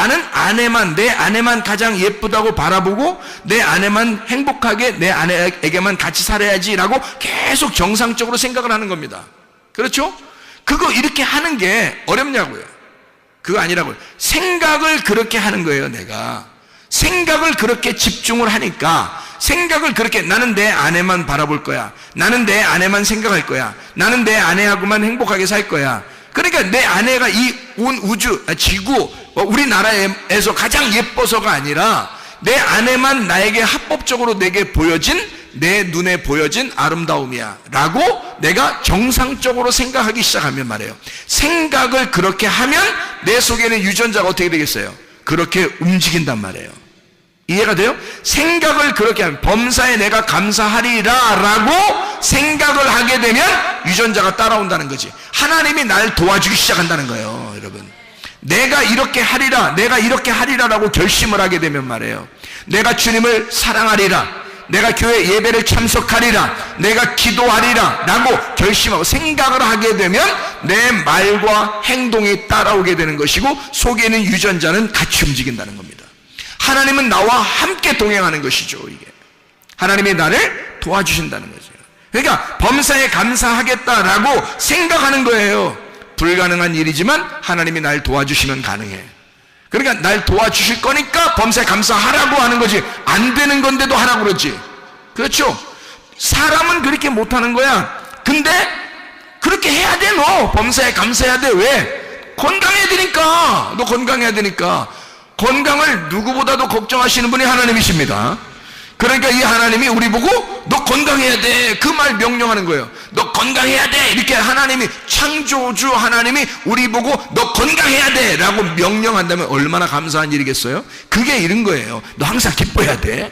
내 아내만 가장 예쁘다고 바라보고 내 아내만 행복하게 내 아내에게만 같이 살아야지라고 계속 정상적으로 생각을 하는 겁니다. 그렇죠? 그거 이렇게 하는 게 어렵냐고요. 그거 아니라고요. 생각을 그렇게 하는 거예요. 내가 생각을 그렇게 집중을 하니까 생각을 그렇게 나는 내 아내만 바라볼 거야. 나는 내 아내만 생각할 거야. 나는 내 아내하고만 행복하게 살 거야. 그러니까 내 아내가 이 온 우주, 지구, 우리나라에서 가장 예뻐서가 아니라 내 아내만 나에게 합법적으로 내게 보여진, 내 눈에 보여진 아름다움이야 라고 내가 정상적으로 생각하기 시작하면 말이에요. 생각을 그렇게 하면 내 속에는 유전자가 어떻게 되겠어요? 그렇게 움직인단 말이에요. 이해가 돼요? 생각을 그렇게 하면 범사에 내가 감사하리라 라고 생각을 하게 되면 유전자가 따라온다는 거지. 하나님이 날 도와주기 시작한다는 거예요. 여러분, 내가 이렇게 하리라, 내가 이렇게 하리라 라고 결심을 하게 되면 말이에요. 내가 주님을 사랑하리라, 내가 교회 예배를 참석하리라, 내가 기도하리라 라고 결심하고 생각을 하게 되면 내 말과 행동이 따라오게 되는 것이고 속에 있는 유전자는 같이 움직인다는 겁니다. 하나님은 나와 함께 동행하는 것이죠. 이게 하나님이 나를 도와주신다는 거죠. 그러니까 범사에 감사하겠다라고 생각하는 거예요. 불가능한 일이지만 하나님이 날 도와주시면 가능해. 그러니까 날 도와주실 거니까 범사에 감사하라고 하는 거지. 안 되는 건데도 하라고 그러지. 그렇죠? 사람은 그렇게 못하는 거야. 근데 그렇게 해야 돼. 너 범사에 감사해야 돼. 왜? 건강해야 되니까. 너 건강해야 되니까. 건강을 누구보다도 걱정하시는 분이 하나님이십니다. 그러니까 이 하나님이 우리 보고 너 건강해야 돼 그 말 명령하는 거예요. 너 건강해야 돼 이렇게 하나님이, 창조주 하나님이 우리 보고 너 건강해야 돼 라고 명령한다면 얼마나 감사한 일이겠어요? 그게 이런 거예요. 너 항상 기뻐해야 돼.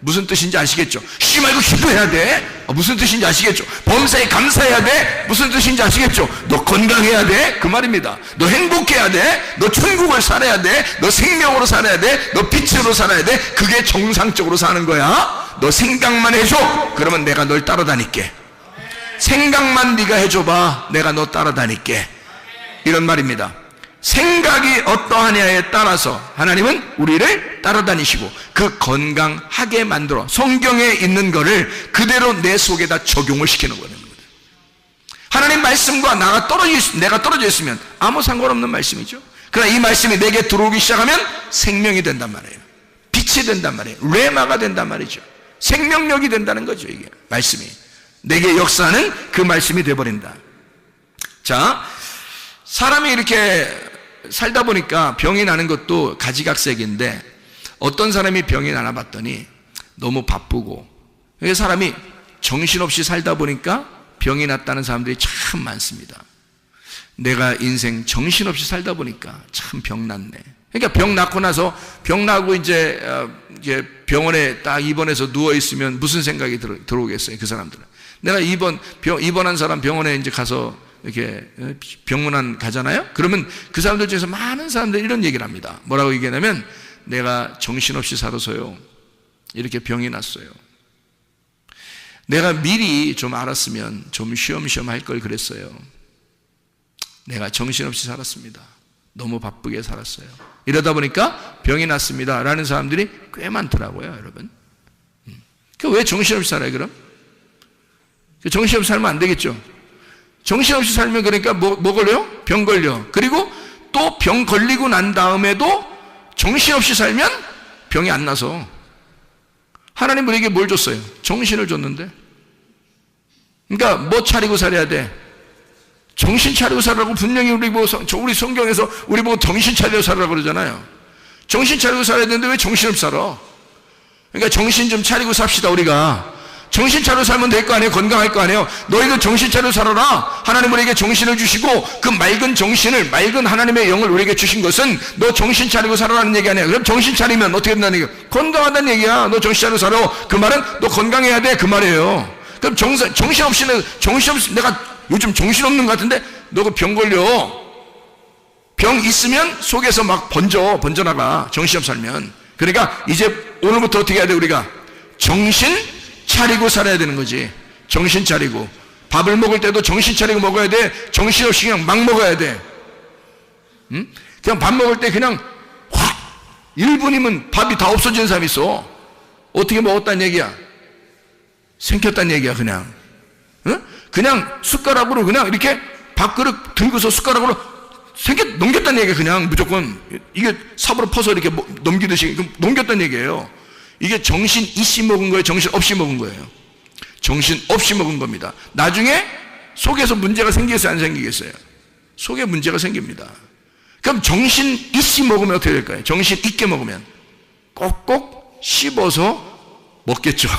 무슨 뜻인지 아시겠죠? 쉬지 말고 기도해야 돼. 무슨 뜻인지 아시겠죠? 범사에 감사해야 돼. 무슨 뜻인지 아시겠죠? 너 건강해야 돼. 그 말입니다. 너 행복해야 돼. 너 천국을 살아야 돼. 너 생명으로 살아야 돼. 너 빛으로 살아야 돼. 그게 정상적으로 사는 거야. 너 생각만 해줘. 그러면 내가 널 따라다닐게. 생각만 네가 해줘봐. 내가 너 따라다닐게. 이런 말입니다. 생각이 어떠하냐에 따라서 하나님은 우리를 따라다니시고 그 건강하게 만들어 성경에 있는 거를 그대로 내 속에다 적용을 시키는 거예요. 하나님 말씀과 내가 떨어져 있으면 아무 상관없는 말씀이죠. 그러나 이 말씀이 내게 들어오기 시작하면 생명이 된단 말이에요. 빛이 된단 말이에요. 레마가 된단 말이죠. 생명력이 된다는 거죠. 이게 말씀이 내게 역사하는 그 말씀이 되어버린다. 자, 사람이 이렇게 살다 보니까 병이 나는 것도 가지각색인데, 어떤 사람이 병이 나나 봤더니 너무 바쁘고, 사람이 정신없이 살다 보니까 병이 났다는 사람들이 참 많습니다. 내가 인생 정신없이 살다 보니까 참 병 났네. 그러니까 병 낳고 나서, 병 나고 이제 병원에 딱 입원해서 누워있으면 무슨 생각이 들어오겠어요, 그 사람들은. 내가 입원한 사람 병원에 이제 가서 이렇게 병문안 가잖아요? 그러면 그 사람들 중에서 많은 사람들이 이런 얘기를 합니다. 뭐라고 얘기하냐면, 내가 정신없이 살아서요, 이렇게 병이 났어요. 내가 미리 좀 알았으면 좀 쉬엄쉬엄 할 걸 그랬어요. 내가 정신없이 살았습니다. 너무 바쁘게 살았어요. 이러다 보니까 병이 났습니다 라는 사람들이 꽤 많더라고요, 여러분. 왜 정신없이 살아요, 그럼? 정신없이 살면 안 되겠죠. 정신없이 살면 그러니까 뭐 걸려요? 병 걸려. 그리고 또 병 걸리고 난 다음에도 정신없이 살면 병이 안 나서. 하나님 우리에게 뭘 줬어요? 정신을 줬는데. 그러니까 뭐 차리고 살아야 돼? 정신 차리고 살라고 분명히 우리 성경에서 우리 보고 정신 차리고 살라고 그러잖아요. 정신 차리고 살아야 되는데 왜 정신없이 살아? 그러니까 정신 좀 차리고 삽시다. 우리가 정신 차리고 살면 될 거 아니에요? 건강할 거 아니에요? 너희도 정신 차리고 살아라. 하나님 우리에게 정신을 주시고 그 맑은 정신을, 맑은 하나님의 영을 우리에게 주신 것은 너 정신 차리고 살아라는 얘기 아니야. 그럼 정신 차리면 어떻게 된다는 얘기야? 건강하다는 얘기야. 너 정신 차리고 살아. 그 말은 너 건강해야 돼, 그 말이에요. 그럼 정신없이 내가 요즘 정신없는 것 같은데 너 그 병 걸려. 병 있으면 속에서 막 번져나가. 정신없이 살면. 그러니까 이제 오늘부터 어떻게 해야 돼? 우리가 정신 차리고 살아야 되는 거지. 정신 차리고. 밥을 먹을 때도 정신 차리고 먹어야 돼. 정신없이 그냥 막 먹어야 돼. 응? 그냥 밥 먹을 때 그냥 확 1분이면 밥이 다 없어지는 사람이 있어. 어떻게 먹었다는 얘기야? 생겼다는 얘기야, 그냥. 응? 그냥 숟가락으로 그냥 이렇게 밥그릇 들고서 숟가락으로 넘겼다는 얘기야, 그냥 무조건. 이게 삽으로 퍼서 이렇게 넘기듯이 넘겼다는 얘기예요. 이게 정신 있이 먹은 거예요? 정신 없이 먹은 거예요? 정신 없이 먹은 겁니다. 나중에 속에서 문제가 생기겠어요? 안 생기겠어요? 속에 문제가 생깁니다. 그럼 정신 있이 먹으면 어떻게 될까요? 정신 있게 먹으면 꼭꼭 씹어서 먹겠죠.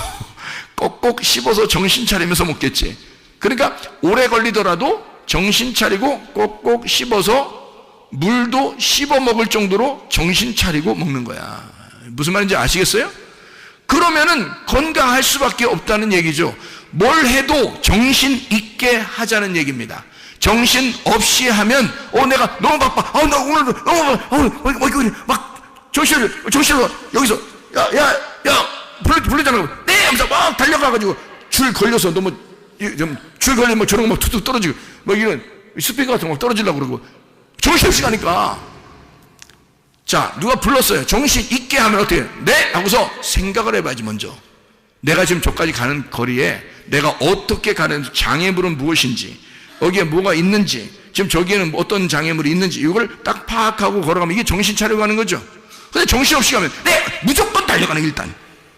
꼭꼭 씹어서 정신 차리면서 먹겠지. 그러니까 오래 걸리더라도 정신 차리고 꼭꼭 씹어서 물도 씹어 먹을 정도로 정신 차리고 먹는 거야. 무슨 말인지 아시겠어요? 그러면은 건강할 수밖에 없다는 얘기죠. 뭘 해도 정신 있게 하자는 얘기입니다. 정신 없이 하면 내가 너무 바빠. 나 오늘 너무 막 정신을 여기서 야 불러잖아. 네 하면서 막 달려가가지고 줄 걸려서 너무 줄 걸리면 뭐 저런 거 막 툭툭 떨어지고 뭐 이런 스피커 같은 거 떨어지려고 그러고 정신없이 가니까. 자, 누가 불렀어요. 정신 있게 하면 어떻게 해요? 네? 하고서 생각을 해봐야지. 먼저 내가 지금 저까지 가는 거리에 내가 어떻게 가는지, 장애물은 무엇인지, 여기에 뭐가 있는지, 지금 저기에는 어떤 장애물이 있는지, 이걸 딱 파악하고 걸어가면 이게 정신 차리고 가는 거죠. 근데 정신없이 가면 네! 무조건 달려가는.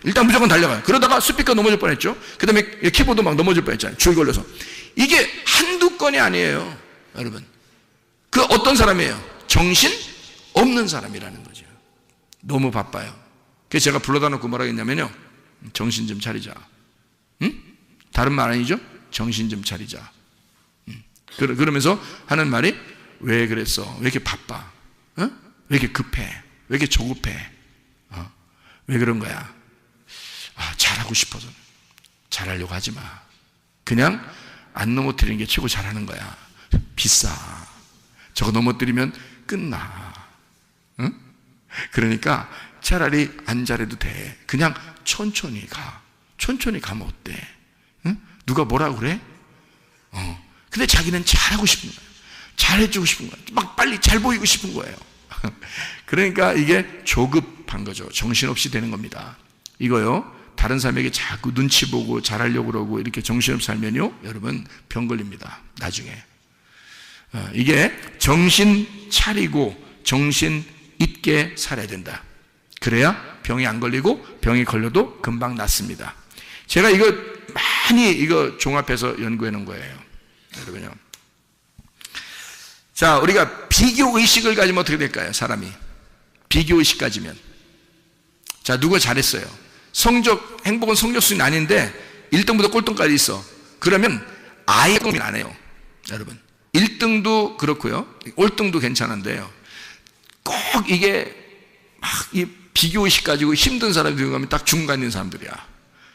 일단 무조건 달려가요. 그러다가 스피커 넘어질 뻔했죠. 그 다음에 키보드 막 넘어질 뻔했잖아요. 줄 걸려서. 이게 한두 건이 아니에요, 여러분. 그 어떤 사람이에요? 정신 없는 사람이라는 거죠. 너무 바빠요. 그래서 제가 불러다 놓고 뭐라고 했냐면요, 정신 좀 차리자. 응? 다른 말 아니죠? 정신 좀 차리자. 그러면서 하는 말이, 왜 그랬어? 왜 이렇게 바빠? 왜 이렇게 급해? 왜 이렇게 조급해? 왜 그런 거야? 잘하고 싶어서. 잘하려고 하지 마. 그냥 안 넘어뜨리는 게 최고 잘하는 거야. 비싸. 저거 넘어뜨리면 끝나. 응? 그러니까 차라리 안 잘해도 돼. 그냥 천천히 가. 천천히 가면 어때? 응? 누가 뭐라고 그래? 근데 자기는 잘하고 싶은 거야. 잘해주고 싶은 거야. 막 빨리 잘 보이고 싶은 거예요. 그러니까 이게 조급한 거죠. 정신없이 되는 겁니다. 이거요, 다른 사람에게 자꾸 눈치 보고 잘하려고 그러고 이렇게 정신없이 살면요, 여러분 병 걸립니다. 나중에. 이게 정신 차리고 정신 있게 살아야 된다. 그래야 병이 안 걸리고 병이 걸려도 금방 낫습니다. 제가 이거 많이 종합해서 연구해 놓은 거예요. 여러분요. 자, 우리가 비교의식을 가지면 어떻게 될까요? 사람이. 비교의식 가지면. 자, 누가 잘했어요? 행복은 성적 순위 아닌데 1등부터 꼴등까지 있어. 그러면 아예 고민 안 해요. 여러분. 1등도 그렇고요. 꼴등도 괜찮은데요. 꼭 이게 막 이 비교의식 가지고 힘든 사람들이 가면 딱 중간 있는 사람들이야.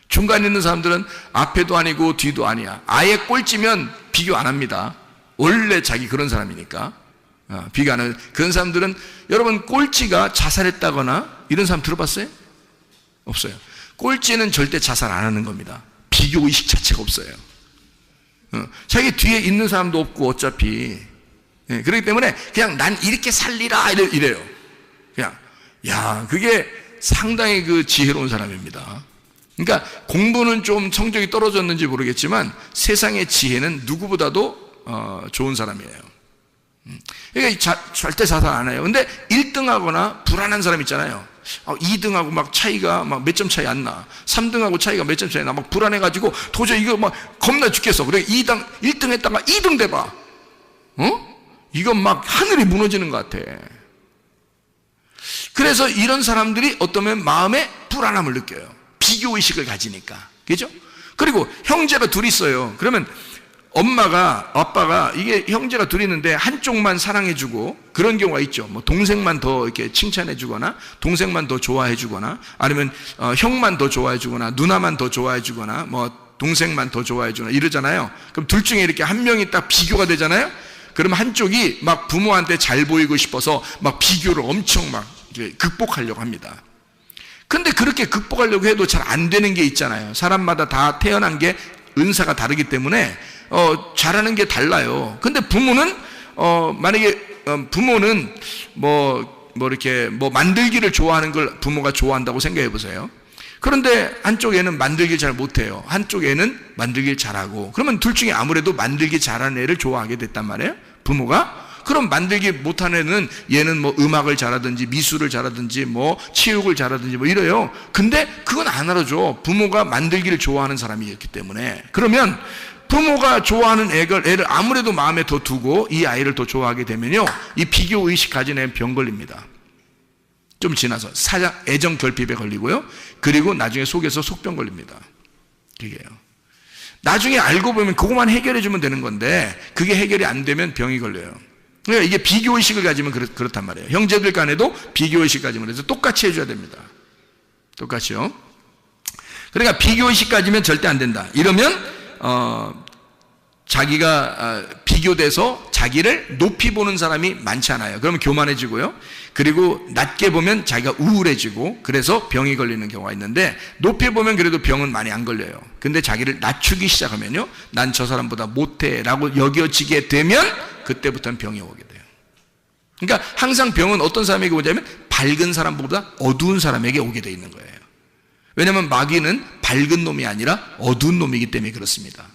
중간 있는 사람들은 앞에도 아니고 뒤도 아니야. 아예 꼴찌면 비교 안 합니다. 원래 자기 그런 사람이니까. 비교 안 하는 그런 사람들은, 여러분 꼴찌가 자살했다거나 이런 사람 들어봤어요? 없어요. 꼴찌는 절대 자살 안 하는 겁니다. 비교의식 자체가 없어요. 자기 뒤에 있는 사람도 없고 어차피. 그렇기 때문에 그냥 난 이렇게 살리라 이래요. 그냥. 야, 그게 상당히 지혜로운 사람입니다. 그러니까 공부는 좀 성적이 떨어졌는지 모르겠지만 세상의 지혜는 누구보다도 좋은 사람이에요. 그러니까 절대 자살 안 해요. 근데 1등하거나 불안한 사람 있잖아요. 2등하고 막 차이가 막 몇 점 차이 안 나. 3등하고 차이가 몇 점 차이 나. 막 불안해가지고 도저히 이거 막 겁나 죽겠어. 그래 1등 했다가 2등 돼봐. 이건 막 하늘이 무너지는 것 같아. 그래서 이런 사람들이 어떠면 마음에 불안함을 느껴요. 비교의식을 가지니까. 그죠? 그리고 형제가 둘이 있어요. 그러면 아빠가 이게 형제가 둘이 있는데 한쪽만 사랑해주고 그런 경우가 있죠. 뭐 동생만 더 이렇게 칭찬해주거나 동생만 더 좋아해주거나 아니면 형만 더 좋아해주거나 누나만 더 좋아해주거나 뭐 동생만 더 좋아해주거나 이러잖아요. 그럼 둘 중에 이렇게 한 명이 딱 비교가 되잖아요. 그럼 한쪽이 막 부모한테 잘 보이고 싶어서 막 비교를 엄청 막 극복하려고 합니다. 근데 그렇게 극복하려고 해도 잘 안 되는 게 있잖아요. 사람마다 다 태어난 게 은사가 다르기 때문에 잘하는 게 달라요. 근데 부모는 만약에 부모는 이렇게 만들기를 좋아하는 걸 부모가 좋아한다고 생각해 보세요. 그런데 한쪽에는 만들기를 잘 못해요. 한쪽에는 만들기를 잘하고. 그러면 둘 중에 아무래도 만들기 잘하는 애를 좋아하게 됐단 말이에요. 부모가. 그럼 만들기 못하는 애는 얘는 뭐 음악을 잘하든지 미술을 잘하든지 뭐 체육을 잘하든지 뭐 이래요. 근데 그건 안 알아줘. 부모가 만들기를 좋아하는 사람이었기 때문에. 그러면 부모가 좋아하는 애를 아무래도 마음에 더 두고 이 아이를 더 좋아하게 되면요, 이 비교의식 가진 애는 병 걸립니다. 좀 지나서 애정 결핍에 걸리고요. 그리고 나중에 속에서 속병 걸립니다. 그게요. 나중에 알고 보면 그것만 해결해 주면 되는 건데 그게 해결이 안 되면 병이 걸려요. 그러니까 이게 비교의식을 가지면 그렇단 말이에요. 형제들 간에도 비교의식 가지면 그래서 똑같이 해줘야 됩니다. 똑같이요. 그러니까 비교의식 가지면 절대 안 된다. 이러면 자기가 비교돼서 자기를 높이 보는 사람이 많지 않아요. 그러면 교만해지고요. 그리고 낮게 보면 자기가 우울해지고 그래서 병이 걸리는 경우가 있는데 높이 보면 그래도 병은 많이 안 걸려요. 근데 자기를 낮추기 시작하면요, 난 저 사람보다 못해 라고 여겨지게 되면 그때부터는 병이 오게 돼요. 그러니까 항상 병은 어떤 사람에게 오냐면 밝은 사람보다 어두운 사람에게 오게 돼 있는 거예요. 왜냐하면 마귀는 밝은 놈이 아니라 어두운 놈이기 때문에 그렇습니다.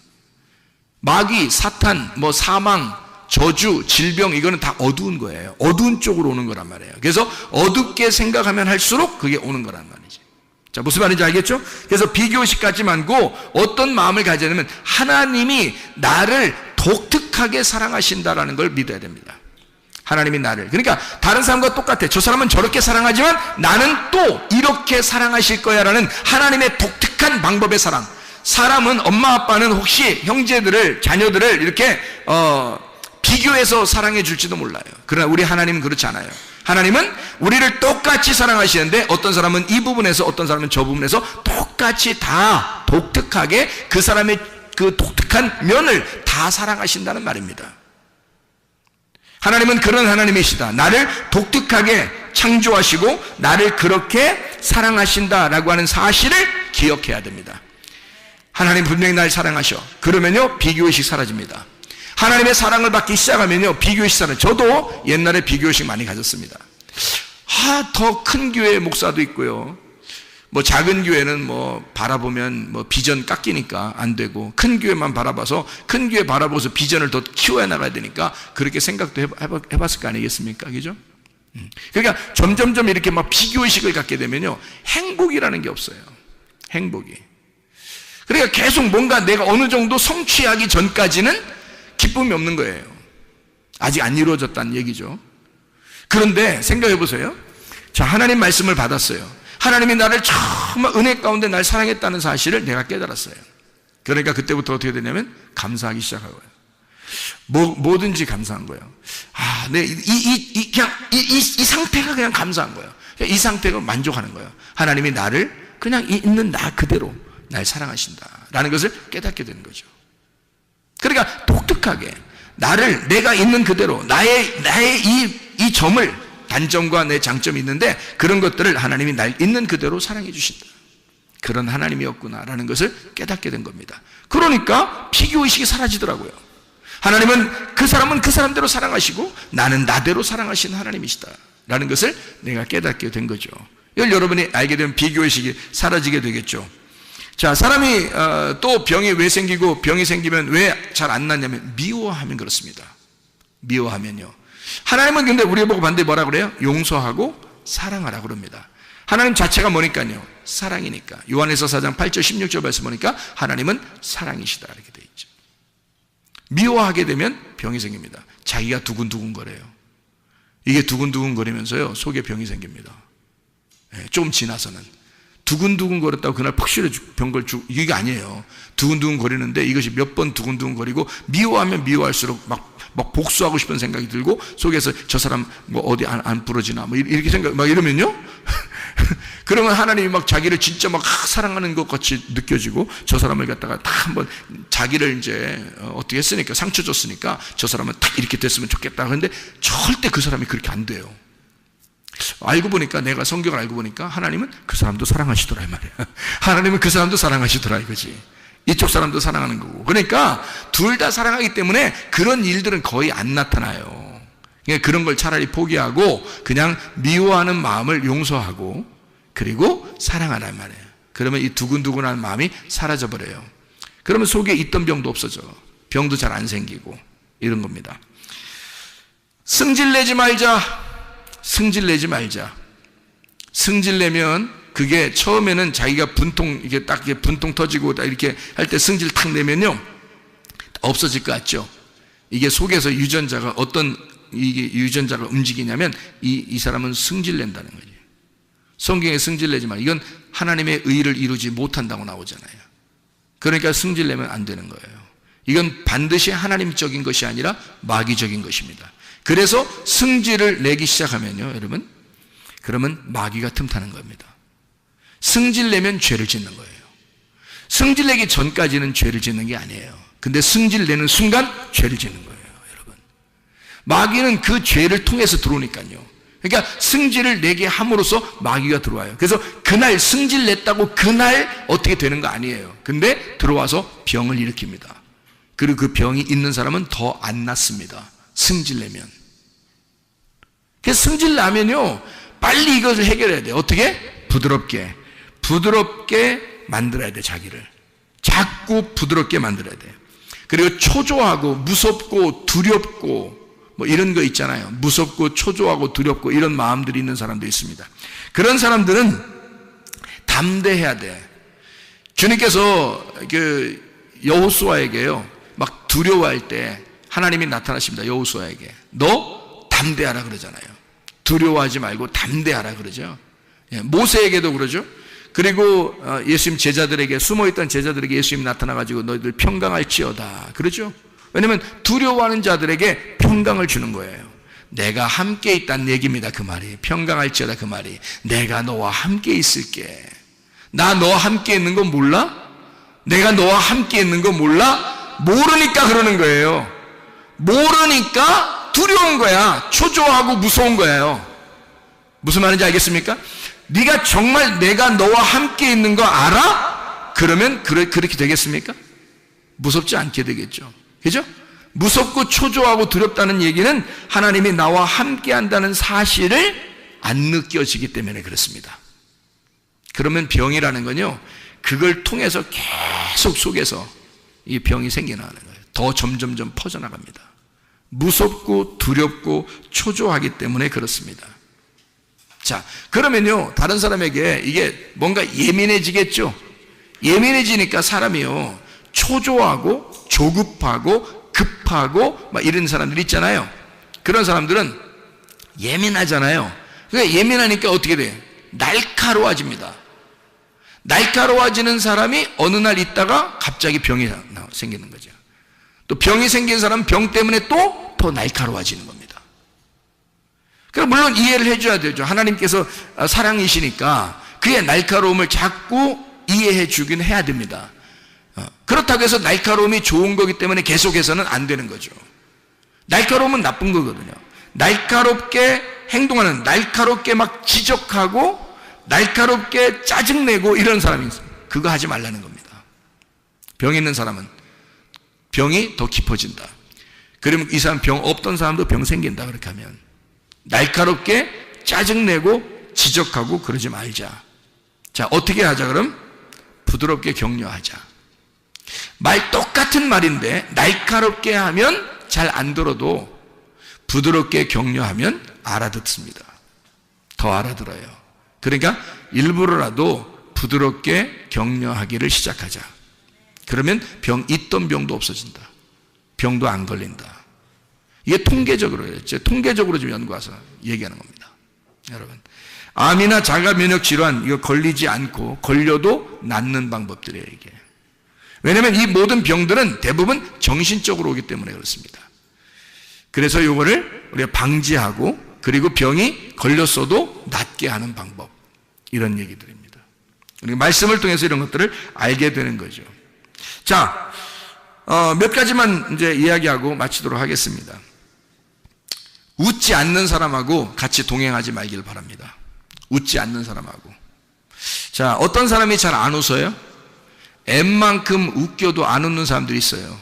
마귀, 사탄, 사망, 저주, 질병, 이거는 다 어두운 거예요. 어두운 쪽으로 오는 거란 말이에요. 그래서 어둡게 생각하면 할수록 그게 오는 거란 말이지. 자, 무슨 말인지 알겠죠? 그래서 비교의식 갖지 말고 어떤 마음을 가져야 되냐면 하나님이 나를 독특하게 사랑하신다라는 걸 믿어야 됩니다. 하나님이 나를. 그러니까 다른 사람과 똑같아. 저 사람은 저렇게 사랑하지만 나는 또 이렇게 사랑하실 거야 라는 하나님의 독특한 방법의 사랑. 사람은, 엄마 아빠는 혹시 형제들을, 자녀들을 이렇게 비교해서 사랑해 줄지도 몰라요. 그러나 우리 하나님은 그렇지 않아요. 하나님은 우리를 똑같이 사랑하시는데 어떤 사람은 이 부분에서 어떤 사람은 저 부분에서 똑같이 다 독특하게 그 사람의 그 독특한 면을 다 사랑하신다는 말입니다. 하나님은 그런 하나님이시다. 나를 독특하게 창조하시고 나를 그렇게 사랑하신다라고 하는 사실을 기억해야 됩니다. 하나님 분명히 날 사랑하셔. 그러면요, 비교의식 사라집니다. 하나님의 사랑을 받기 시작하면요, 비교의식 사라져. 저도 옛날에 비교의식 많이 가졌습니다. 더 큰 교회 목사도 있고요, 뭐 작은 교회는 뭐 바라보면 뭐 비전 깎이니까 안 되고, 큰 교회만 바라봐서 큰 교회 바라보면서 비전을 더 키워야 나가야 되니까 그렇게 생각도 해봤을 거 아니겠습니까? 그죠? 그러니까 점점점 이렇게 막 비교의식을 갖게 되면요, 행복이라는 게 없어요. 행복이. 그러니까 계속 뭔가 내가 어느 정도 성취하기 전까지는 기쁨이 없는 거예요. 아직 안 이루어졌다는 얘기죠. 그런데 생각해 보세요. 자, 하나님 말씀을 받았어요. 하나님이 나를 정말 은혜 가운데 날 사랑했다는 사실을 내가 깨달았어요. 그러니까 그때부터 어떻게 되냐면 감사하기 시작하고요. 뭐든지 감사한 거예요. 아, 네, 이 상태가 그냥 감사한 거예요. 이 상태가 만족하는 거예요. 하나님이 나를 그냥 있는 나 그대로 날 사랑하신다라는 것을 깨닫게 되는 거죠. 그러니까 독특하게 나를 내가 있는 그대로 나의 이 점을, 단점과 내 장점이 있는데 그런 것들을 하나님이 날 있는 그대로 사랑해 주신다. 그런 하나님이었구나라는 것을 깨닫게 된 겁니다. 그러니까 비교의식이 사라지더라고요. 하나님은 그 사람대로 사랑하시고 나는 나대로 사랑하시는 하나님이시다라는 것을 내가 깨닫게 된 거죠. 이걸 여러분이 알게 되면 비교의식이 사라지게 되겠죠. 자, 사람이 또 병이 왜 생기고, 병이 생기면 왜 잘 안 낫냐면 미워하면 그렇습니다. 미워하면요. 하나님은 근데 우리 보고 반대에 뭐라 그래요? 용서하고 사랑하라 그럽니다. 하나님 자체가 뭐니까요? 사랑이니까. 요한에서 4장 8절 16절 말씀 보니까 하나님은 사랑이시다 이렇게 돼 있죠. 미워하게 되면 병이 생깁니다. 자기가 두근두근 거려요. 이게 두근두근 거리면서요, 속에 병이 생깁니다. 좀 지나서는 두근두근 거렸다고 그날 푹 병걸 이게 아니에요. 두근두근 거리는데 이것이 몇 번 두근두근 거리고, 미워하면 미워할수록 막 복수하고 싶은 생각이 들고, 속에서 저 사람 뭐 어디 안 부러지나 뭐 이렇게 생각 막 이러면요. 그러면 하나님이 막 자기를 진짜 막 사랑하는 것 같이 느껴지고, 저 사람을 갖다가 딱 한번 자기를 이제 어떻게 했으니까, 상처 줬으니까 저 사람은 딱 이렇게 됐으면 좋겠다. 그런데 절대 그 사람이 그렇게 안 돼요. 알고 보니까, 내가 성경을 알고 보니까 하나님은 그 사람도 사랑하시더라 이 말이야. 하나님은 그 사람도 사랑하시더라 이거지. 이쪽 사람도 사랑하는 거고. 그러니까 둘 다 사랑하기 때문에 그런 일들은 거의 안 나타나요. 그러니까 그런 걸 차라리 포기하고 그냥 미워하는 마음을 용서하고 그리고 사랑하란 말이에요. 그러면 이 두근두근한 마음이 사라져버려요. 그러면 속에 있던 병도 없어져. 병도 잘 안 생기고 이런 겁니다. 승질내지 말자. 승질내지 말자. 승질내면 그게 처음에는 자기가 분통, 이게 딱 분통 터지고 이렇게 할 때 승질 탁 내면요, 없어질 것 같죠? 이게 속에서 유전자가 어떤 유전자가 움직이냐면 이 사람은 승질 낸다는 거죠. 성경에 승질 내지 마. 이건 하나님의 의를 이루지 못한다고 나오잖아요. 그러니까 승질 내면 안 되는 거예요. 이건 반드시 하나님적인 것이 아니라 마귀적인 것입니다. 그래서 승질을 내기 시작하면요, 여러분, 그러면 마귀가 틈타는 겁니다. 승질 내면 죄를 짓는 거예요. 승질 내기 전까지는 죄를 짓는 게 아니에요. 근데 승질 내는 순간 죄를 짓는 거예요, 여러분. 마귀는 그 죄를 통해서 들어오니까요. 그러니까 승질을 내게 함으로써 마귀가 들어와요. 그래서 그날 승질 냈다고 그날 어떻게 되는 거 아니에요. 근데 들어와서 병을 일으킵니다. 그리고 그 병이 있는 사람은 더 안 낫습니다. 승질 내면. 그래서 승질 나면요, 빨리 이것을 해결해야 돼요. 어떻게? 부드럽게 만들어야 돼, 자기를. 자꾸 부드럽게 만들어야 돼. 그리고 초조하고 무섭고 두렵고 뭐 이런 거 있잖아요. 무섭고 초조하고 두렵고 이런 마음들이 있는 사람도 있습니다. 그런 사람들은 담대해야 돼. 주님께서 그 여호수아에게요, 막 두려워할 때 하나님이 나타나십니다. 여호수아에게 너 담대하라 그러잖아요. 두려워하지 말고 담대하라 그러죠. 모세에게도 그러죠. 그리고 예수님 제자들에게, 숨어있던 제자들에게 예수님이 나타나가지고 너희들 평강할지어다 그러죠. 왜냐하면 두려워하는 자들에게 평강을 주는 거예요. 내가 함께 있다는 얘기입니다. 그 말이 평강할지어다. 그 말이 내가 너와 함께 있을게. 나 너와 함께 있는 거 몰라? 내가 너와 함께 있는 거 몰라? 모르니까 그러는 거예요. 모르니까 두려운 거야. 초조하고 무서운 거예요. 무슨 말인지 알겠습니까? 네가 정말 내가 너와 함께 있는 거 알아? 그러면 그렇게 되겠습니까? 무섭지 않게 되겠죠. 그죠? 무섭고 초조하고 두렵다는 얘기는 하나님이 나와 함께 한다는 사실을 안 느껴지기 때문에 그렇습니다. 그러면 병이라는 건요, 그걸 통해서 계속 속에서 이 병이 생겨나는 거예요. 더 점점점 퍼져나갑니다. 무섭고 두렵고 초조하기 때문에 그렇습니다. 자, 그러면요, 다른 사람에게 이게 뭔가 예민해지겠죠? 예민해지니까 사람이요, 초조하고 조급하고 급하고 막 이런 사람들 있잖아요. 그런 사람들은 예민하잖아요. 그러니까 예민하니까 어떻게 돼요? 날카로워집니다. 날카로워지는 사람이 어느 날 있다가 갑자기 병이 생기는 거죠. 또 병이 생긴 사람은 병 때문에 또 더 날카로워지는 겁니다. 그럼 물론 이해를 해줘야 되죠. 하나님께서 사랑이시니까 그의 날카로움을 자꾸 이해해 주긴 해야 됩니다. 그렇다고 해서 날카로움이 좋은 거기 때문에 계속해서는 안 되는 거죠. 날카로움은 나쁜 거거든요. 날카롭게 행동하는, 날카롭게 막 지적하고 날카롭게 짜증내고 이런 사람이 있어요. 그거 하지 말라는 겁니다. 병 있는 사람은 병이 더 깊어진다. 그러면 이 사람 병 없던 사람도 병 생긴다. 그렇게 하면 날카롭게 짜증내고 지적하고 그러지 말자. 자, 어떻게 하자 그럼? 부드럽게 격려하자. 말 똑같은 말인데 날카롭게 하면 잘 안 들어도 부드럽게 격려하면 알아듣습니다. 더 알아들어요. 그러니까 일부러라도 부드럽게 격려하기를 시작하자. 그러면 있던 병도 없어진다. 병도 안 걸린다. 이게 통계적으로요. 통계적으로 좀 연구해서 얘기하는 겁니다. 여러분, 암이나 자가 면역 질환 이거 걸리지 않고 걸려도 낫는 방법들이에요, 이게. 왜냐하면 이 모든 병들은 대부분 정신적으로 오기 때문에 그렇습니다. 그래서 이거를 우리가 방지하고 그리고 병이 걸렸어도 낫게 하는 방법, 이런 얘기들입니다. 우리가 말씀을 통해서 이런 것들을 알게 되는 거죠. 자, 몇 가지만 이제 이야기하고 마치도록 하겠습니다. 웃지 않는 사람하고 같이 동행하지 말길 바랍니다. 웃지 않는 사람하고. 자, 어떤 사람이 잘 안 웃어요? 웬만큼 웃겨도 안 웃는 사람들이 있어요.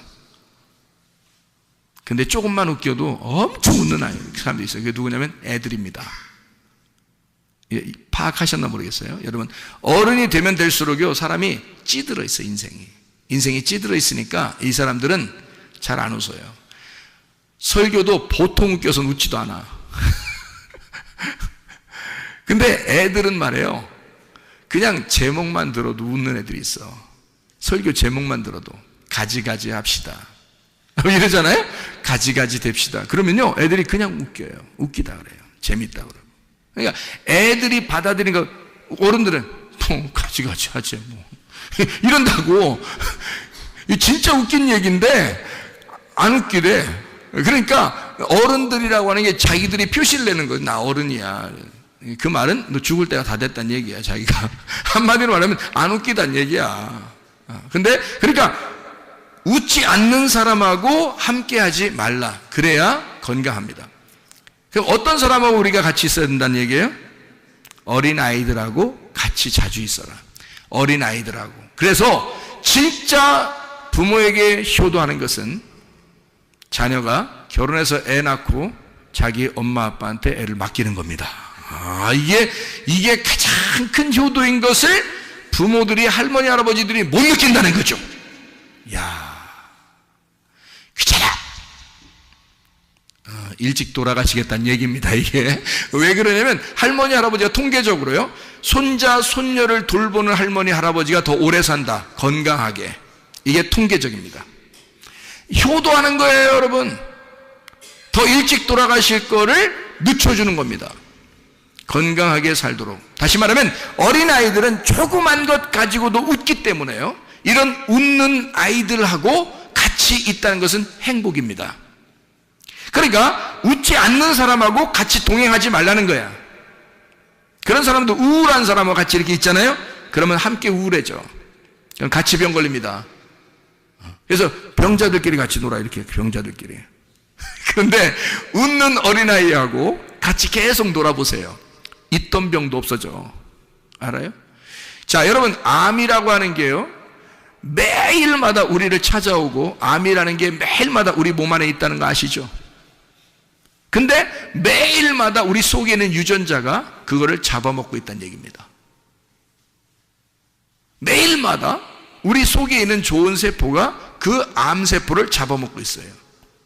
근데 조금만 웃겨도 엄청 웃는 사람들이 있어요. 그게 누구냐면 애들입니다. 파악하셨나 모르겠어요. 여러분, 어른이 되면 될수록요, 사람이 찌들어 있어요, 인생이 찌들어 있으니까 이 사람들은 잘 안 웃어요. 설교도 보통 웃겨서 웃지도 않아. 근데 애들은 말이에요, 그냥 제목만 들어도 웃는 애들이 있어. 설교 제목만 들어도 가지가지 합시다 이러잖아요. 가지가지 됩시다. 그러면요, 애들이 그냥 웃겨요. 웃기다 그래요. 재밌다 그러고. 그러니까 애들이 받아들이는 거, 어른들은 뭐 가지가지 하지 뭐 이런다고. 진짜 웃긴 얘기인데 안 웃기대. 그러니까 어른들이라고 하는 게 자기들이 표시를 내는 거예요. 나 어른이야. 그 말은 너 죽을 때가 다 됐다는 얘기야, 자기가. 한마디로 말하면 안 웃기다는 얘기야. 근데 그러니까 웃지 않는 사람하고 함께 하지 말라. 그래야 건강합니다. 그럼 어떤 사람하고 우리가 같이 있어야 된다는 얘기예요? 어린 아이들하고 같이 자주 있어라. 어린 아이들하고. 그래서 진짜 부모에게 효도하는 것은 자녀가 결혼해서 애 낳고 자기 엄마 아빠한테 애를 맡기는 겁니다. 이게 가장 큰 효도인 것을 부모들이, 할머니 할아버지들이 못 느낀다는 거죠. 귀찮아. 일찍 돌아가시겠다는 얘기입니다, 이게. 왜 그러냐면 할머니 할아버지가 통계적으로요, 손자 손녀를 돌보는 할머니 할아버지가 더 오래 산다, 건강하게. 이게 통계적입니다. 효도하는 거예요, 여러분. 더 일찍 돌아가실 거를 늦춰주는 겁니다. 건강하게 살도록. 다시 말하면 어린아이들은 조그만 것 가지고도 웃기 때문에요, 이런 웃는 아이들하고 같이 있다는 것은 행복입니다. 그러니까 웃지 않는 사람하고 같이 동행하지 말라는 거야. 그런 사람도 우울한 사람하고 같이 이렇게 있잖아요. 그러면 함께 우울해져. 그럼 같이 병 걸립니다. 그래서 병자들끼리 같이 놀아, 이렇게. 병자들끼리. 그런데 웃는 어린아이하고 같이 계속 놀아보세요. 있던 병도 없어져. 알아요? 자, 여러분, 암이라고 하는 게요, 매일마다 우리를 찾아오고 암이라는 게 매일마다 우리 몸 안에 있다는 거 아시죠? 근데 매일마다 우리 속에 있는 유전자가 그거를 잡아먹고 있다는 얘기입니다. 매일마다 우리 속에 있는 좋은 세포가 그 암세포를 잡아먹고 있어요.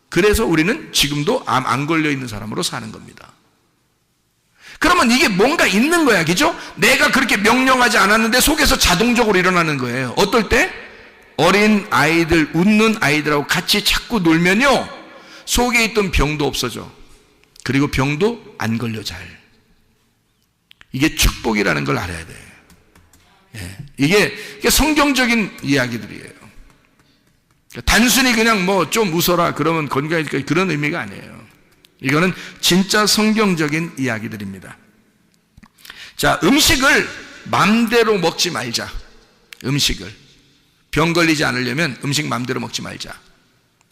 그래서 우리는 지금도 암 안 걸려 있는 사람으로 사는 겁니다. 그러면 이게 뭔가 있는 거야, 그죠? 내가 그렇게 명령하지 않았는데 속에서 자동적으로 일어나는 거예요. 어떨 때? 어린 아이들, 웃는 아이들하고 같이 자꾸 놀면요, 속에 있던 병도 없어져. 그리고 병도 안 걸려, 잘. 이게 축복이라는 걸 알아야 돼. 예. 이게 성경적인 이야기들이에요. 단순히 그냥 뭐 좀 웃어라 그러면 건강해질까, 그런 의미가 아니에요. 이거는 진짜 성경적인 이야기들입니다. 자, 음식을 맘대로 먹지 말자. 음식을 병 걸리지 않으려면 음식 맘대로 먹지 말자.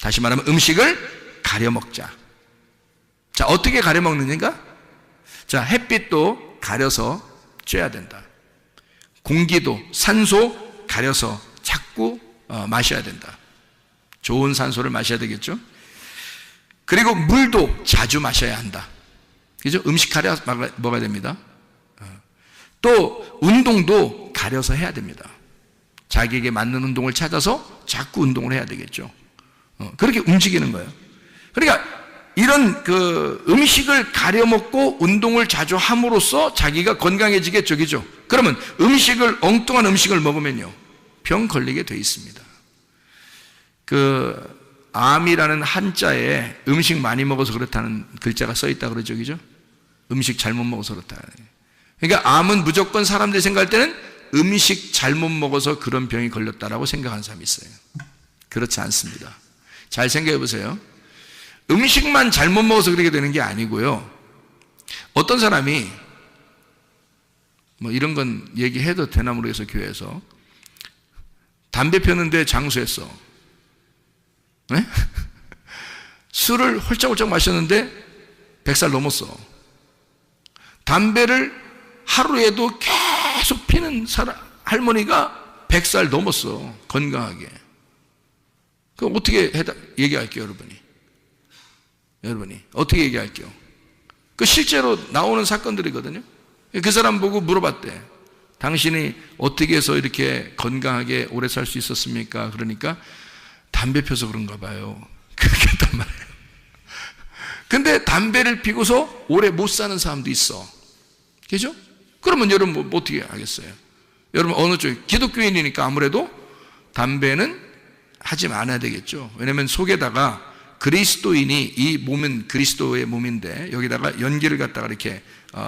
다시 말하면 음식을 가려 먹자. 자, 어떻게 가려 먹느냐가? 자, 햇빛도 가려서 쬐야 된다. 공기도, 산소 가려서 자꾸 마셔야 된다. 좋은 산소를 마셔야 되겠죠? 그리고 물도 자주 마셔야 한다. 그죠? 음식 가려 먹어야 됩니다. 또 운동도 가려서 해야 됩니다. 자기에게 맞는 운동을 찾아서 자꾸 운동을 해야 되겠죠. 그렇게 움직이는 거예요. 그러니까 이런 그 음식을 가려 먹고 운동을 자주 함으로써 자기가 건강해지겠죠, 그죠? 그러면 엉뚱한 음식을 먹으면요, 병 걸리게 돼 있습니다. 그 암이라는 한자에 음식 많이 먹어서 그렇다는 글자가 써 있다 그러죠, 그죠? 음식 잘못 먹어서 그렇다. 그러니까 암은 무조건 사람들이 생각할 때는 음식 잘못 먹어서 그런 병이 걸렸다라고 생각하는 사람이 있어요. 그렇지 않습니다. 잘 생각해 보세요. 음식만 잘못 먹어서 그렇게 되는 게 아니고요, 어떤 사람이 뭐 이런 건 얘기해도 되나 모르겠어, 교회에서 담배 폈는데 장수했어. 네? 술을 홀짝홀짝 마셨는데 100살 넘었어. 담배를 하루에도 계속 피는 할머니가 100살 넘었어, 건강하게. 그럼 어떻게 얘기할게요, 여러분이 어떻게 얘기할게요? 그 실제로 나오는 사건들이거든요. 그 사람 보고 물어봤대. 당신이 어떻게 해서 이렇게 건강하게 오래 살 수 있었습니까? 그러니까 담배 펴서 그런가 봐요. 그렇게 했단 말이에요. 근데 담배를 피고서 오래 못 사는 사람도 있어. 그죠? 그러면 여러분 뭐 어떻게 하겠어요? 여러분 어느 쪽, 기독교인이니까 아무래도 담배는 하지 말아야 되겠죠. 왜냐하면 속에다가 그리스도인이, 이 몸은 그리스도의 몸인데 여기다가 연기를 갖다가 이렇게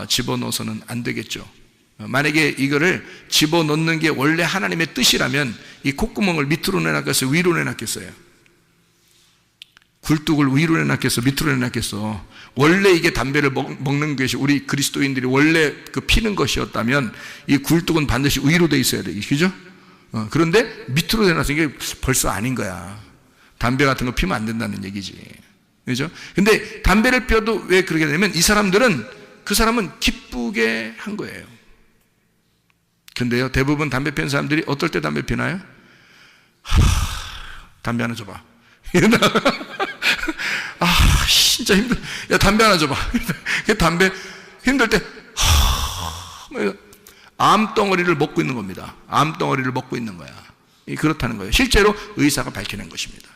집어넣어서는 안 되겠죠. 만약에 이거를 집어넣는 게 원래 하나님의 뜻이라면 이 콧구멍을 밑으로 내놨겠어요, 위로 내놨겠어요? 굴뚝을 위로 내놨겠어, 밑으로 내놨겠어? 원래 이게 담배를 먹는 것이 우리 그리스도인들이 원래 그 피는 것이었다면 이 굴뚝은 반드시 위로 돼 있어야 되겠죠, 그죠? 그런데 밑으로 내놔서 이게 벌써 아닌 거야. 담배 같은 거 피면 안 된다는 얘기지, 그죠? 근데 담배를 피워도 왜 그렇게 되냐면 그 사람은 기쁘게 한 거예요. 근데요, 대부분 담배 피는 사람들이 어떨 때 담배 피나요? 담배 하나 줘봐. 진짜 힘들. 야, 담배 하나 줘봐. 담배 힘들 때 암덩어리를 먹고 있는 겁니다. 암덩어리를 먹고 있는 거야. 그렇다는 거예요. 실제로 의사가 밝혀낸 것입니다,